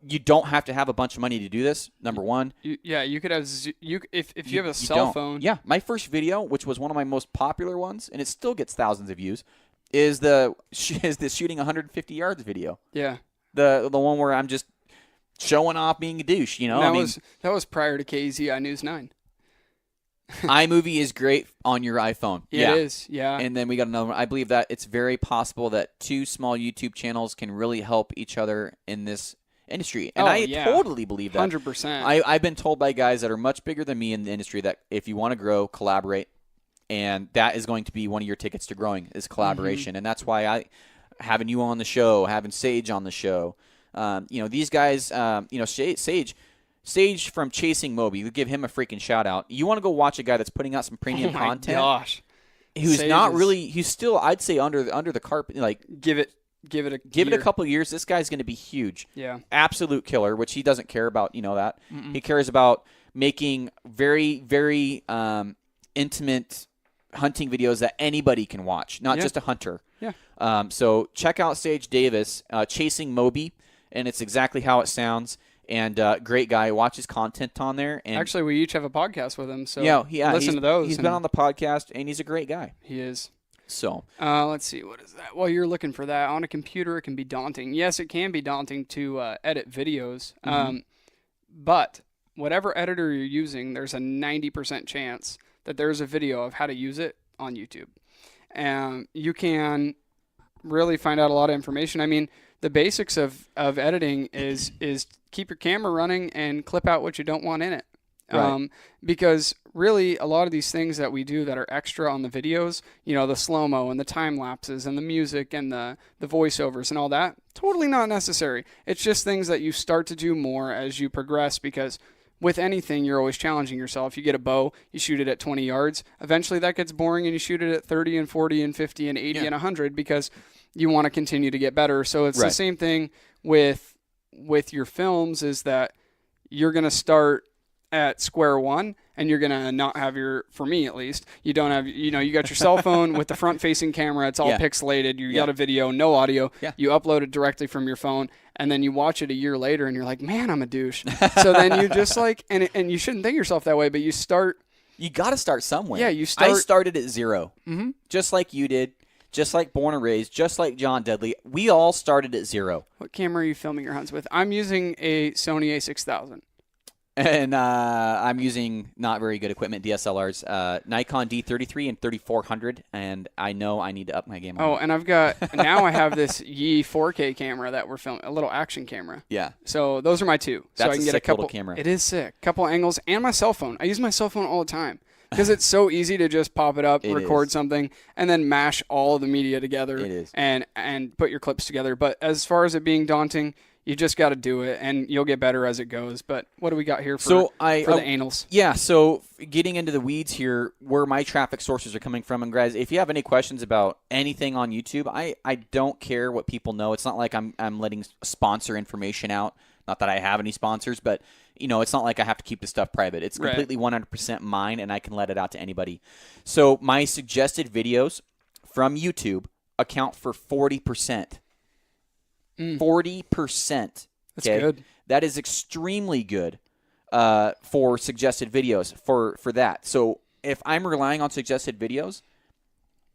you don't have to have a bunch of money to do this. Number one. You could have if you have a cell phone. Yeah, my first video, which was one of my most popular ones, and it still gets thousands of views, is the shooting 150 yards video. Yeah. The one where I'm just showing off being a douche. That was prior to KZI News 9. iMovie is great on your iPhone. It is, yeah. And then we got another one. I believe that it's very possible that two small YouTube channels can really help each other in this industry. And I totally believe that. 100%. I've been told by guys that are much bigger than me in the industry that if you want to grow, collaborate. And that is going to be one of your tickets to growing is collaboration. Mm-hmm. And that's why having you on the show, having Sage on the show. These guys, Sage from Chasing Moby, we give him a freaking shout out. You want to go watch a guy that's putting out some premium content? Oh my gosh. Who's not really, he's still, I'd say under the carpet. Like give it a couple of years. This guy's going to be huge. Yeah. Absolute killer, which he doesn't care about, that. Mm-mm. He cares about making very, very intimate hunting videos that anybody can watch, not just a hunter. Yeah. So check out Sage Davis, Chasing Moby, and it's exactly how it sounds. And great guy. Watch his content on there. And actually, we each have a podcast with him, so listen to those. He's been on the podcast, and he's a great guy. He is. So let's see, what is that? While you're looking for that, on a computer, it can be daunting. Yes, it can be daunting to edit videos, but whatever editor you're using, there's a 90% chance that there's a video of how to use it on YouTube. And you can really find out a lot of information. I mean, the basics of editing is keep your camera running and clip out what you don't want in it. Right. Because really a lot of these things that we do that are extra on the videos, the slow-mo and the time lapses and the music and the voiceovers and all that, totally not necessary. It's just things that you start to do more as you progress, because with anything, you're always challenging yourself. You get a bow, you shoot it at 20 yards. Eventually that gets boring and you shoot it at 30 and 40 and 50 and 80 and 100 because you want to continue to get better. So it's the same thing with your films, is that you're going to start at square one, and you're gonna not have for me at least, you don't have, you got your cell phone with the front facing camera. It's all pixelated. You got a video, no audio. Yeah. You upload it directly from your phone, and then you watch it a year later, and you're like, man, I'm a douche. So then you just like, and you shouldn't think yourself that way, but you start. You got to start somewhere. Yeah, you start. I started at 0, just like you did, just like Born and Raised, just like John Dudley. We all started at 0. What camera are you filming your hunts with? I'm using a Sony A6000. And I'm using not very good equipment, DSLRs, Nikon D33 and 3400, and I know I need to up my game. Oh, and now I have this Yi 4K camera that we're filming, a little action camera. Yeah. So those are my two. That's so I can a get sick a couple. little camera. It is sick. Couple angles and my cell phone. I use my cell phone all the time because it's so easy to just pop it up, record something, and then mash all the media together. It is. And put your clips together. But as far as it being daunting, you just got to do it, and you'll get better as it goes. But what do we got here for the anals? Yeah, so getting into the weeds here, where my traffic sources are coming from. And guys, if you have any questions about anything on YouTube, I don't care what people know. It's not like I'm letting sponsor information out. Not that I have any sponsors, but it's not like I have to keep the stuff private. It's completely 100% mine, and I can let it out to anybody. So my suggested videos from YouTube account for 40%. 40%. That's good. That is extremely good for suggested videos for that. So if I'm relying on suggested videos,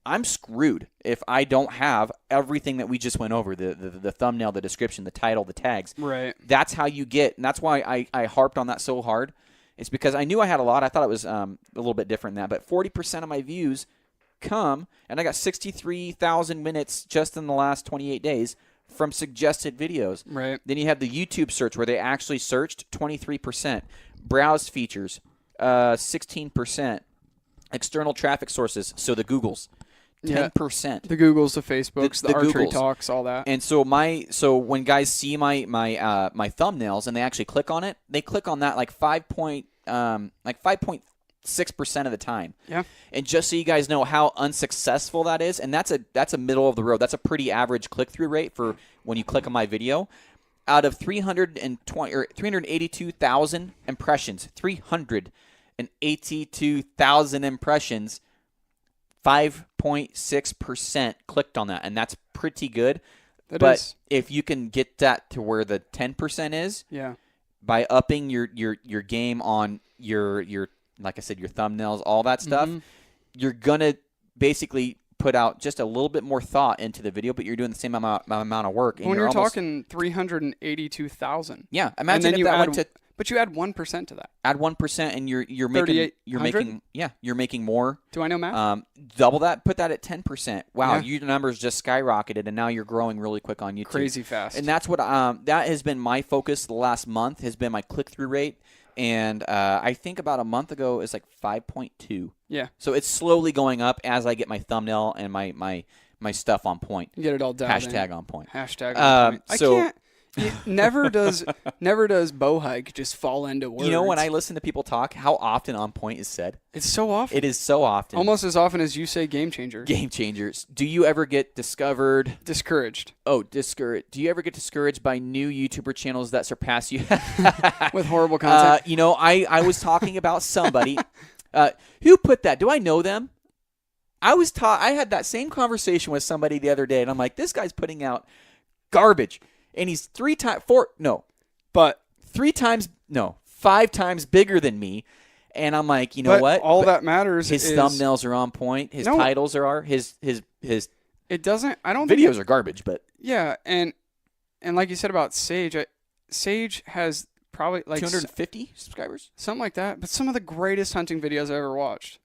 I'm screwed if I don't have everything that we just went over, the thumbnail, the description, the title, the tags. Right. That's how you get, and that's why I harped on that so hard. It's because I knew I had a lot. I thought it was a little bit different than that, but 40% of my views come, and I got 63,000 minutes just in the last 28 days from suggested videos. Right. Then you have the YouTube search where they actually searched, 23%. Browse features, 16%. External traffic sources, so the Googles, 10%. The Googles, the Facebooks, the Archery Googles. Talks, all that. And so when guys see my thumbnails and they actually click on it, they click on that like 5.6% of the time. Yeah. And just so you guys know how unsuccessful that is, and that's a middle of the road. That's a pretty average click-through rate for when you click on my video. Out of 382,000 impressions, 382,000 impressions, 5.6% clicked on that, and that's pretty good. But if you can get that to where the 10% is, by upping your game on your like I said, your thumbnails, all that stuff, you're going to basically put out just a little bit more thought into the video, but you're doing the same amount of work. And when you're talking 382,000. Yeah. Imagine if that went to... But you add 1% to that. Add 1%, and you're making more. Do I know math? Double that. Put that at 10%. Wow, your numbers just skyrocketed, and now you're growing really quick on YouTube. Crazy fast. And that's what that has been my focus the last month. Has been my click-through rate, and I think about a month ago it's like 5.2. Yeah. So it's slowly going up as I get my thumbnail and my stuff on point. You get it all down. Hashtag on point. Hashtag on point. So, I can't. Never does bow hike just fall into words. You know, when I listen to people talk, how often on point is said? It's so often. It is so often. Almost as often as you say game changer. Game changers. Do you ever get discouraged? Oh, discouraged. Do you ever get discouraged by new YouTuber channels that surpass you? With horrible content? I was talking about somebody. Who put that? Do I know them? I had that same conversation with somebody the other day, and I'm like, this guy's putting out garbage. And he's 5 times bigger than me. And I'm like, you know what? All that matters his is thumbnails are on point. His titles are his It doesn't. I don't. Videos are garbage, but yeah, and like you said about Sage, Sage has probably like 250 subscribers, something like that. But some of the greatest hunting videos I ever watched.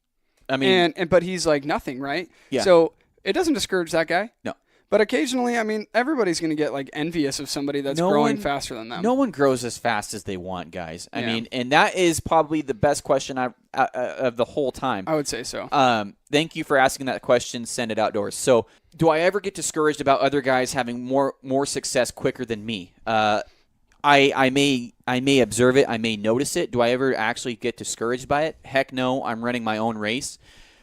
I mean, but he's like nothing, right? Yeah. So it doesn't discourage that guy. No. But occasionally, I mean, everybody's going to get like envious of somebody that's growing faster than them. No one grows as fast as they want, guys. I mean, and that is probably the best question of the whole time. I would say so. Thank you for asking that question. Send it outdoors. So, do I ever get discouraged about other guys having more success quicker than me? I may observe it. I may notice it. Do I ever actually get discouraged by it? Heck no. I'm running my own race.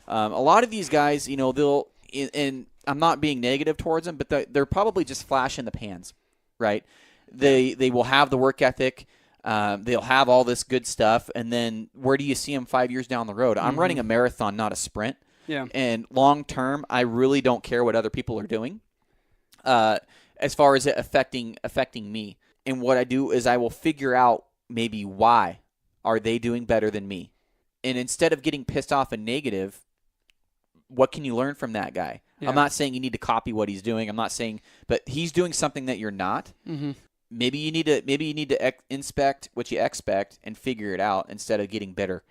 A lot of these guys, they'll and I'm not being negative towards them, but they're probably just flash in the pans, right? They will have the work ethic. They'll have all this good stuff, and then where do you see them 5 years down the road? I'm running a marathon, not a sprint. Yeah. And long term, I really don't care what other people are doing as far as it affecting me. And what I do is I will figure out maybe why are they doing better than me. And instead of getting pissed off and negative, what can you learn from that guy? Yeah. I'm not saying you need to copy what he's doing. I'm not saying, but he's doing something that you're not. Mm-hmm. Maybe you need to inspect what you expect and figure it out instead of getting bitter.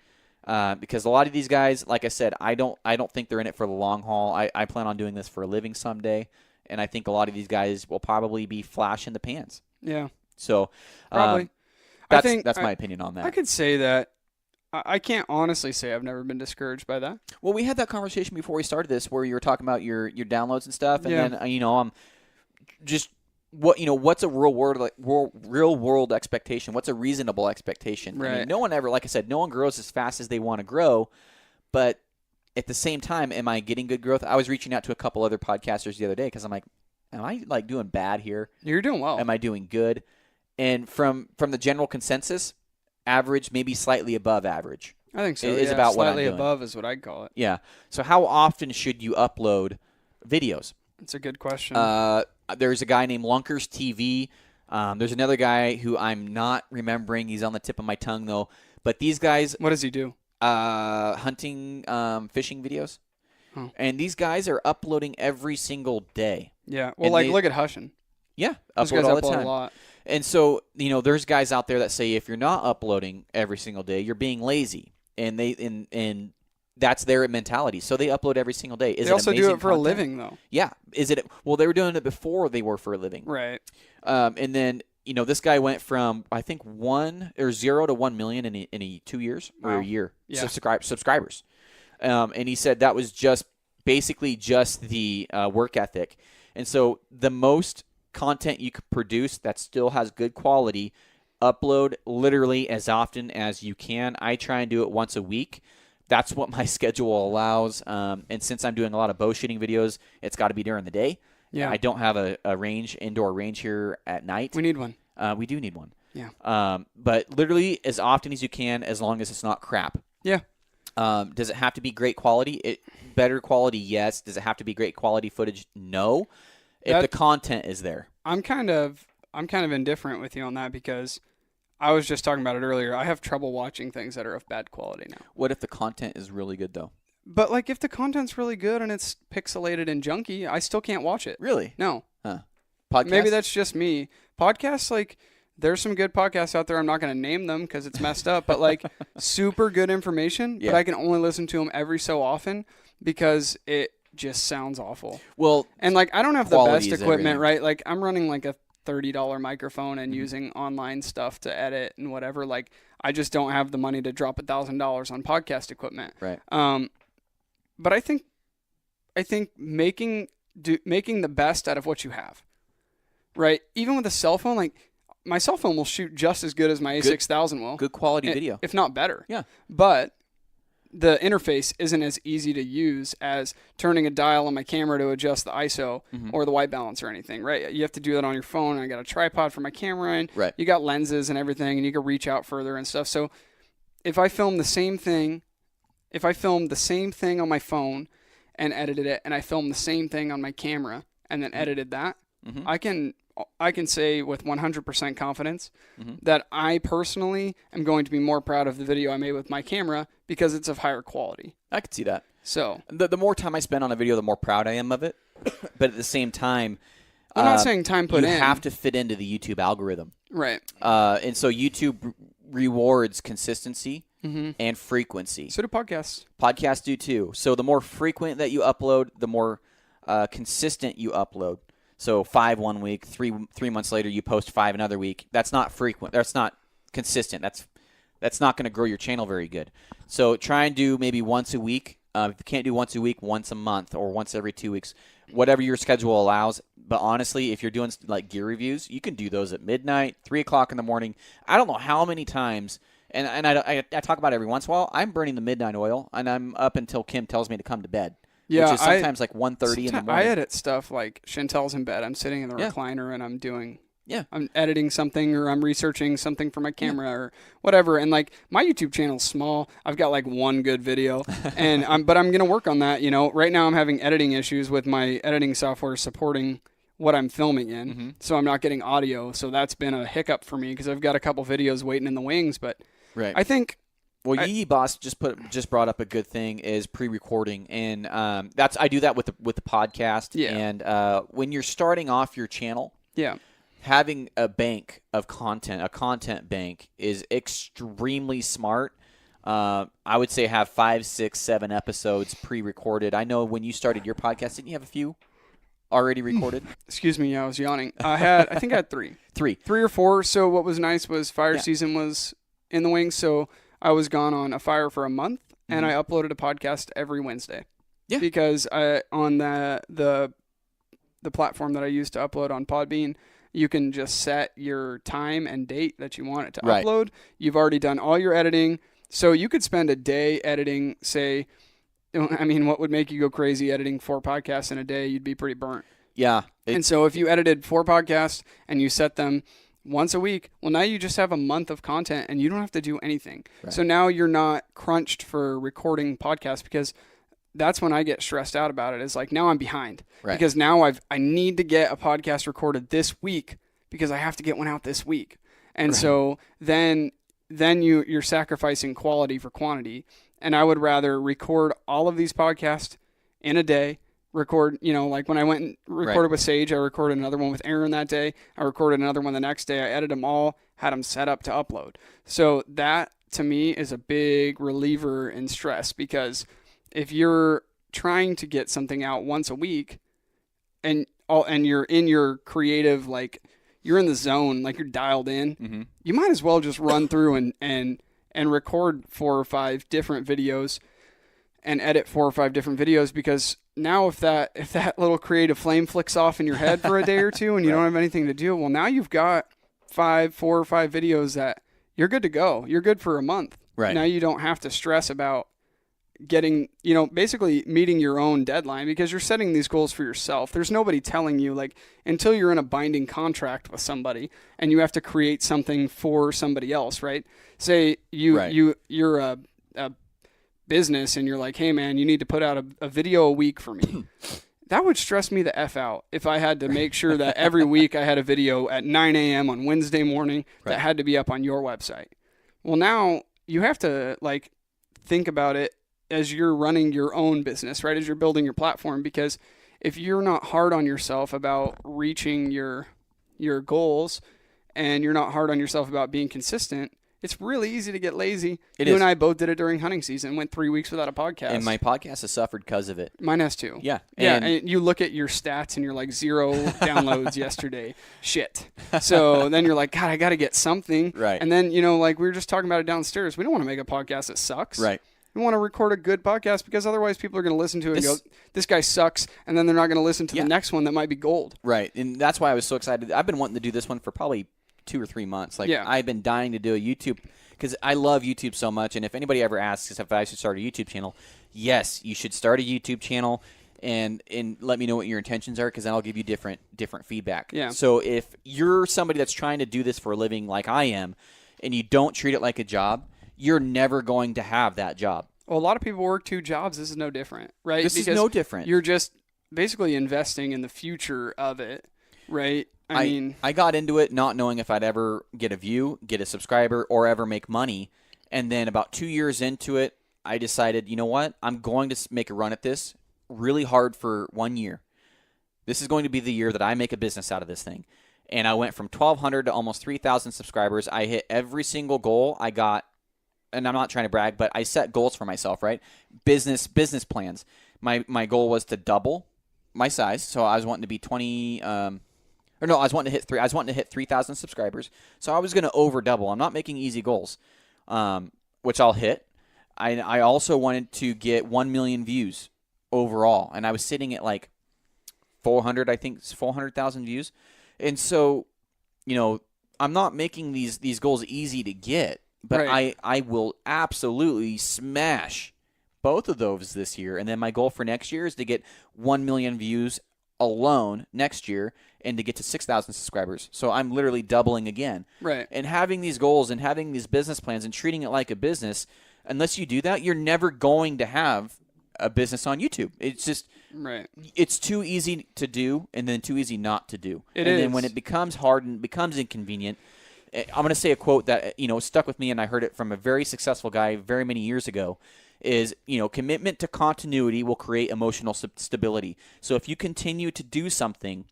Because a lot of these guys, like I said, I don't think they're in it for the long haul. I plan on doing this for a living someday, and I think a lot of these guys will probably be flash in the pans. Yeah. So probably. That's my opinion on that. I could say that. I can't honestly say I've never been discouraged by that. Well, we had that conversation before we started this, where you were talking about your downloads and stuff, and then I'm just what's a real world expectation? What's a reasonable expectation? Right. I mean, no one ever, like I said, no one grows as fast as they want to grow, but at the same time, am I getting good growth? I was reaching out to a couple other podcasters the other day because I'm like, am I like doing bad here? You're doing well. Am I doing good? And from the general consensus, average, maybe slightly above average. I think so. Is about what I'm doing. Slightly above is what I'd call it. Yeah. So how often should you upload videos? That's a good question. There's a guy named Lunkers TV. There's another guy who I'm not remembering. He's on the tip of my tongue, though. But these guys... What does he do? Hunting, fishing videos. Oh. And these guys are uploading every single day. Yeah. Well, look at Hushin. Yeah. Those guys all the upload time. a lot. And so, there's guys out there that say if you're not uploading every single day, you're being lazy. And and that's their mentality. So they upload every single day. They also do it for a living, though. Yeah. Well, they were doing it before they were for a living. Right. And then, this guy went from, I think, 0 to 1 million in 2 years or a year. Yeah. Subscribers. And he said that was basically just the work ethic. And so the most content you could produce that still has good quality, upload literally as often as you can. I try and do it once a week. That's what my schedule allows. And since I'm doing a lot of bow shooting videos, it's got to be during the day. Yeah. I don't have a indoor range here at night. We need one. We do need one. Yeah. But literally as often as you can, as long as it's not crap. Yeah. Does it have to be great quality? Better quality, yes. Does it have to be great quality footage? No. If the content is there. I'm kind of indifferent with you on that because I was just talking about it earlier. I have trouble watching things that are of bad quality now. What if the content is really good, though? But, if the content's really good and it's pixelated and junky, I still can't watch it. Really? No. Huh. Podcasts? Maybe that's just me. Podcasts, there's some good podcasts out there. I'm not going to name them because it's messed up. But, super good information. Yeah. But I can only listen to them every so often because it just sounds awful. Well, and, I don't have the best equipment, right? I'm running, a $30 microphone and using online stuff to edit and whatever. I just don't have the money to drop $1,000 on podcast equipment. Right. But I think making the best out of what you have, right? Even with a cell phone, my cell phone will shoot just as good as my A6000 will. Good quality video. If not better. Yeah. But the interface isn't as easy to use as turning a dial on my camera to adjust the ISO or the white balance or anything, right? You have to do that on your phone. I got a tripod for my camera, and you got lenses and everything, and you can reach out further and stuff. So if I filmed the same thing on my phone and edited it, and I filmed the same thing on my camera and then edited that, I can say with 100% confidence that I personally am going to be more proud of the video I made with my camera because it's of higher quality. I could see that. So the more time I spend on a video, the more proud I am of it. But at the same time, I'm not saying time put in. You have to fit into the YouTube algorithm. Right. And so YouTube rewards consistency and frequency. So do podcasts. Podcasts do too. So the more frequent that you upload, the more consistent you upload. So 5 1 week, 3 months later you post 5 another week. That's not frequent. That's not consistent. That's not going to grow your channel very good. So try and do maybe once a week. If you can't do once a week, once a month or once every 2 weeks, whatever your schedule allows. But honestly, if you're doing gear reviews, you can do those at midnight, 3 o'clock in the morning. I don't know how many times, and I talk about it every once in a while, I'm burning the midnight oil, and I'm up until Kim tells me to come to bed. Yeah, which is sometimes 1:30 in the morning. I edit stuff Chantel's in bed. I'm sitting in the recliner and I'm doing Yeah. I'm editing something or I'm researching something for my camera or whatever. And like my YouTube channel's small. I've got like one good video and but I'm going to work on that. You know, right now I'm having editing issues with my editing software supporting what I'm filming in. So I'm not getting audio. So that's been a hiccup for me because I've got a couple videos waiting in the wings, but I think Well, Yee Boss just brought up a good thing is pre-recording, and I do that with the podcast. Yeah. And when you're starting off your channel, having a bank of content, a content bank, is extremely smart. I would say have 5, 6, 7 episodes pre-recorded. I know when you started your podcast, didn't you have a few already recorded? Excuse me, I was yawning. I think I had 3. 3 or 4. So what was nice was fire season was in the wings, so I was gone on a fire for a month, and I uploaded a podcast every Wednesday. Yeah. Because on the platform that I use to upload on Podbean, you can just set your time and date that you want it to upload. You've already done all your editing, so you could spend a day editing, say, I mean, what would make you go crazy editing 4 podcasts in a day? You'd be pretty burnt. Yeah. And so if you edited 4 podcasts and you set them once a week, well, now you just have a month of content and you don't have to do anything. Right. So now you're not crunched for recording podcasts, because that's when I get stressed out about it. Is like, now I'm behind because now I need to get a podcast recorded this week because I have to get one out this week. And so then you're sacrificing quality for quantity. And I would rather record all of these podcasts in a day. Record, like when I went and recorded with Sage, I recorded another one with Aaron that day. I recorded another one the next day. I edited them all, had them set up to upload. So that, to me, is a big reliever in stress, because if you're trying to get something out once a week and you're in your creative, like you're in the zone, like you're dialed in, you might as well just run through and record 4 or 5 different videos and edit 4 or 5 different videos, because now if that little creative flame flicks off in your head for a day or two and you don't have anything to do, well, now you've got 4 or 5 videos that you're good to go. You're good for a month. Right. Now you don't have to stress about getting, basically meeting your own deadline, because you're setting these goals for yourself. There's nobody telling you, like, until you're in a binding contract with somebody and you have to create something for somebody else, right? Say you're a business and you're like, hey man, you need to put out a video a week for me. That would stress me the F out if I had to make sure that every week I had a video at 9 a.m. on Wednesday morning that had to be up on your website. Well, now you have to like think about it as you're running your own business, right? As you're building your platform, because if you're not hard on yourself about reaching your goals, and you're not hard on yourself about being consistent, it's really easy to get lazy. You and I both did it during hunting season. Went 3 weeks without a podcast. And my podcast has suffered because of it. Mine has too. Yeah. And you look at your stats and you're like 0 downloads yesterday. Shit. So then you're like, God, I got to get something. Right. And then, like we were just talking about it downstairs. We don't want to make a podcast that sucks. Right. We want to record a good podcast, because otherwise people are going to listen to it and go, this guy sucks. And then they're not going to listen to the next one that might be gold. Right. And that's why I was so excited. I've been wanting to do this one for probably 2 or 3 months. I've been dying to do a YouTube, because I love YouTube so much. And if anybody ever asks if I should start a YouTube channel, yes, you should start a YouTube channel, and let me know what your intentions are, because then I'll give you different feedback. Yeah. So if you're somebody that's trying to do this for a living like I am, and you don't treat it like a job, you're never going to have that job. Well, a lot of people work 2 jobs. This is no different, right? This is no different. You're just basically investing in the future of it, right? I mean, I got into it not knowing if I'd ever get a view, get a subscriber, or ever make money. And then about 2 years into it, I decided, you know what? I'm going to make a run at this really hard for 1 year. This is going to be the year that I make a business out of this thing. And I went from 1,200 to almost 3,000 subscribers. I hit every single goal I got. And I'm not trying to brag, but I set goals for myself, right? Business plans. My goal was to double my size. So I was wanting to be I was wanting to hit 3,000 subscribers. So I was going to over double. I'm not making easy goals, which I'll hit. I also wanted to get 1 million views overall, and I was sitting at like 400,000 views. And so, I'm not making these goals easy to get. But right. I will absolutely smash both of those this year. And then my goal for next year is to get 1 million views alone next year and to get to 6,000 subscribers. So I'm literally doubling again. Right. And having these goals and having these business plans and treating it like a business, unless you do that, you're never going to have a business on YouTube. It's just right. It's too easy to do and then too easy not to do. And then when it becomes hard and becomes inconvenient, I'm going to say a quote that stuck with me, and I heard it from a very successful guy very many years ago. Is, commitment to continuity will create emotional stability. So if you continue to do something,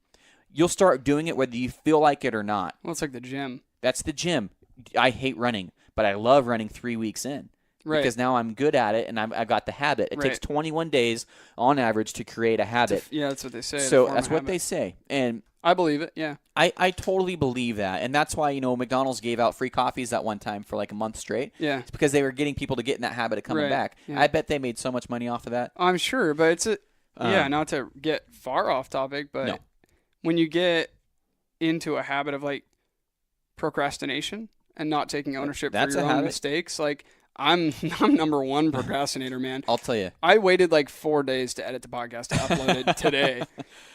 you'll start doing it whether you feel like it or not. Well, it's like the gym. That's the gym. I hate running, but I love running 3 weeks in. Right. Because now I'm good at it, and I've got the habit. It takes 21 days on average to create a habit. Yeah, that's what they say. So that's what they say. And I believe it, yeah. I totally believe that. And that's why, McDonald's gave out free coffees that one time for like a month straight. Yeah. It's because they were getting people to get in that habit of coming back. Yeah. I bet they made so much money off of that. I'm sure, but it's not to get far off topic, but when you get into a habit of like procrastination and not taking ownership for your own mistakes, like I'm number one procrastinator, man. I'll tell you. I waited like 4 days to edit the podcast to upload it today.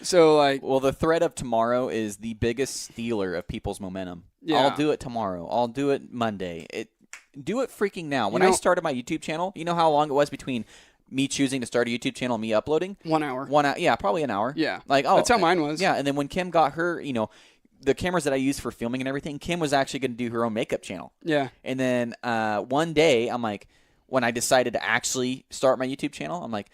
So well, the threat of tomorrow is the biggest stealer of people's momentum. Yeah. I'll do it tomorrow. I'll do it Monday. Do it freaking now. When I started my YouTube channel, you know how long it was between me choosing to start a YouTube channel and me uploading? 1 hour. Yeah, probably an hour. Yeah. That's how mine was. Yeah, and then when Kim got her, the cameras that I use for filming and everything, Kim was actually going to do her own makeup channel. Yeah. And then one day, I'm like, when I decided to actually start my YouTube channel, I'm like,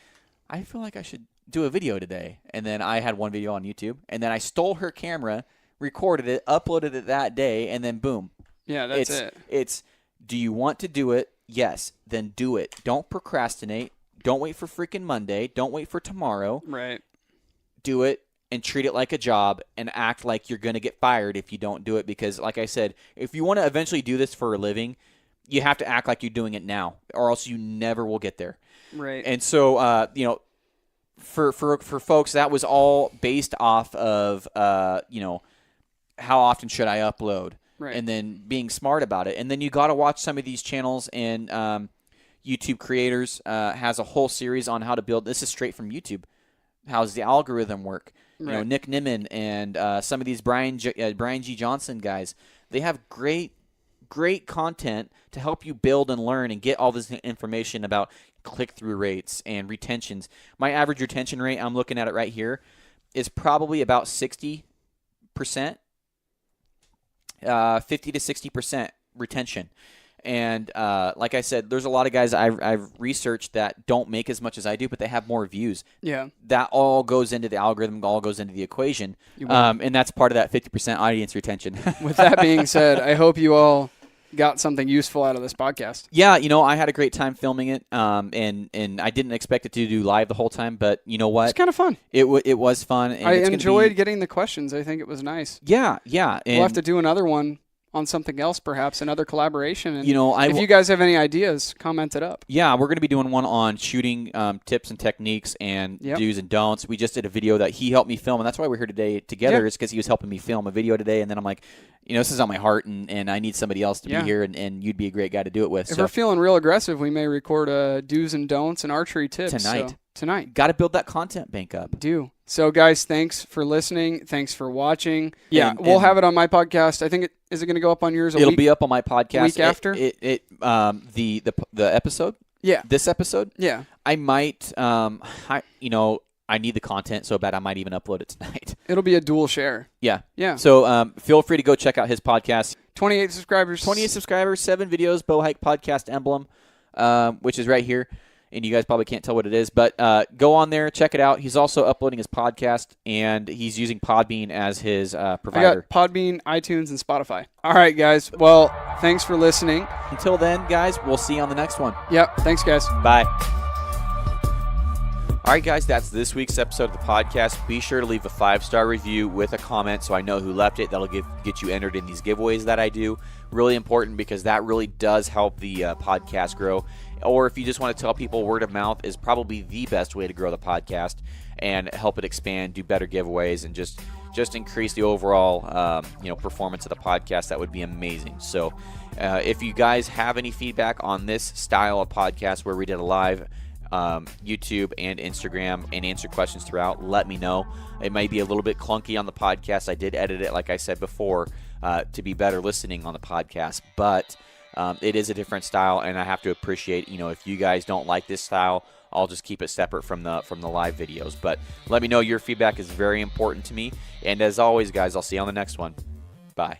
I feel like I should do a video today. And then I had one video on YouTube. And then I stole her camera, recorded it, uploaded it that day, and then boom. Yeah, that's it. It's, do you want to do it? Yes. Then do it. Don't procrastinate. Don't wait for freaking Monday. Don't wait for tomorrow. Right. Do it. And treat it like a job and act like you're going to get fired if you don't do it. Because, like I said, if you want to eventually do this for a living, you have to act like you're doing it now, or else you never will get there. Right. And so, for folks, that was all based off of, how often should I upload? Right. And then being smart about it. And then you got to watch some of these channels, and YouTube Creators has a whole series on how to build. This is straight from YouTube. How does the algorithm work? Right. Nick Nimmin and some of these Brian G. Johnson guys, they have great content to help you build and learn and get all this information about click-through rates and retentions. My average retention rate, I'm looking at it right here, is probably about 60%, 50 to 60% retention. And like I said, there's a lot of guys I've researched that don't make as much as I do, but they have more views. Yeah. That all goes into the algorithm, all goes into the equation. And that's part of that 50% audience retention. With that being said, I hope you all got something useful out of this podcast. Yeah, I had a great time filming it, and I didn't expect it to do live the whole time, but you know what? It's kind of fun. It was fun. And I enjoyed getting the questions. I think it was nice. Yeah. We'll have to do another one on something else, perhaps another collaboration. And if you guys have any ideas, comment it up. Yeah, we're going to be doing one on shooting tips and techniques and do's and don'ts. We just did a video that he helped me film, and that's why we're here today together. Is because he was helping me film a video today, and then I'm like, this is on my heart, and I need somebody else to be here, and you'd be a great guy to do it with. If we're feeling real aggressive, we may record a do's and don'ts and archery tips tonight. Got to build that content bank up. So, guys, thanks for listening. Thanks for watching. Yeah, we'll have it on my podcast. I think is it going to go up on yours? It'll be up on my podcast. Week after the episode. Yeah, this episode. Yeah, I might. I need the content so bad I might even upload it tonight. It'll be a dual share. Yeah. So feel free to go check out his podcast. 28 subscribers. 7 videos. Bowhike Podcast emblem, which is right here. And you guys probably can't tell what it is, but go on there, check it out. He's also uploading his podcast, and he's using Podbean as his provider. I got Podbean, iTunes, and Spotify. All right, guys. Well, thanks for listening. Until then, guys, we'll see you on the next one. Yep. Thanks, guys. Bye. All right, guys, that's this week's episode of the podcast. Be sure to leave a 5-star review with a comment so I know who left it. That'll get you entered in these giveaways that I do. Really important because that really does help the podcast grow. Or if you just want to tell people, word of mouth is probably the best way to grow the podcast and help it expand, do better giveaways, and just increase the overall performance of the podcast. That would be amazing. So if you guys have any feedback on this style of podcast where we did a live YouTube and Instagram and answer questions throughout. Let me know. It may be a little bit clunky on the podcast. I did edit it, like I said before, to be better listening on the podcast, but it is a different style, and I have to appreciate, if you guys don't like this style, I'll just keep it separate from the live videos. But let me know. Your feedback is very important to me. And as always, guys, I'll see you on the next one. Bye.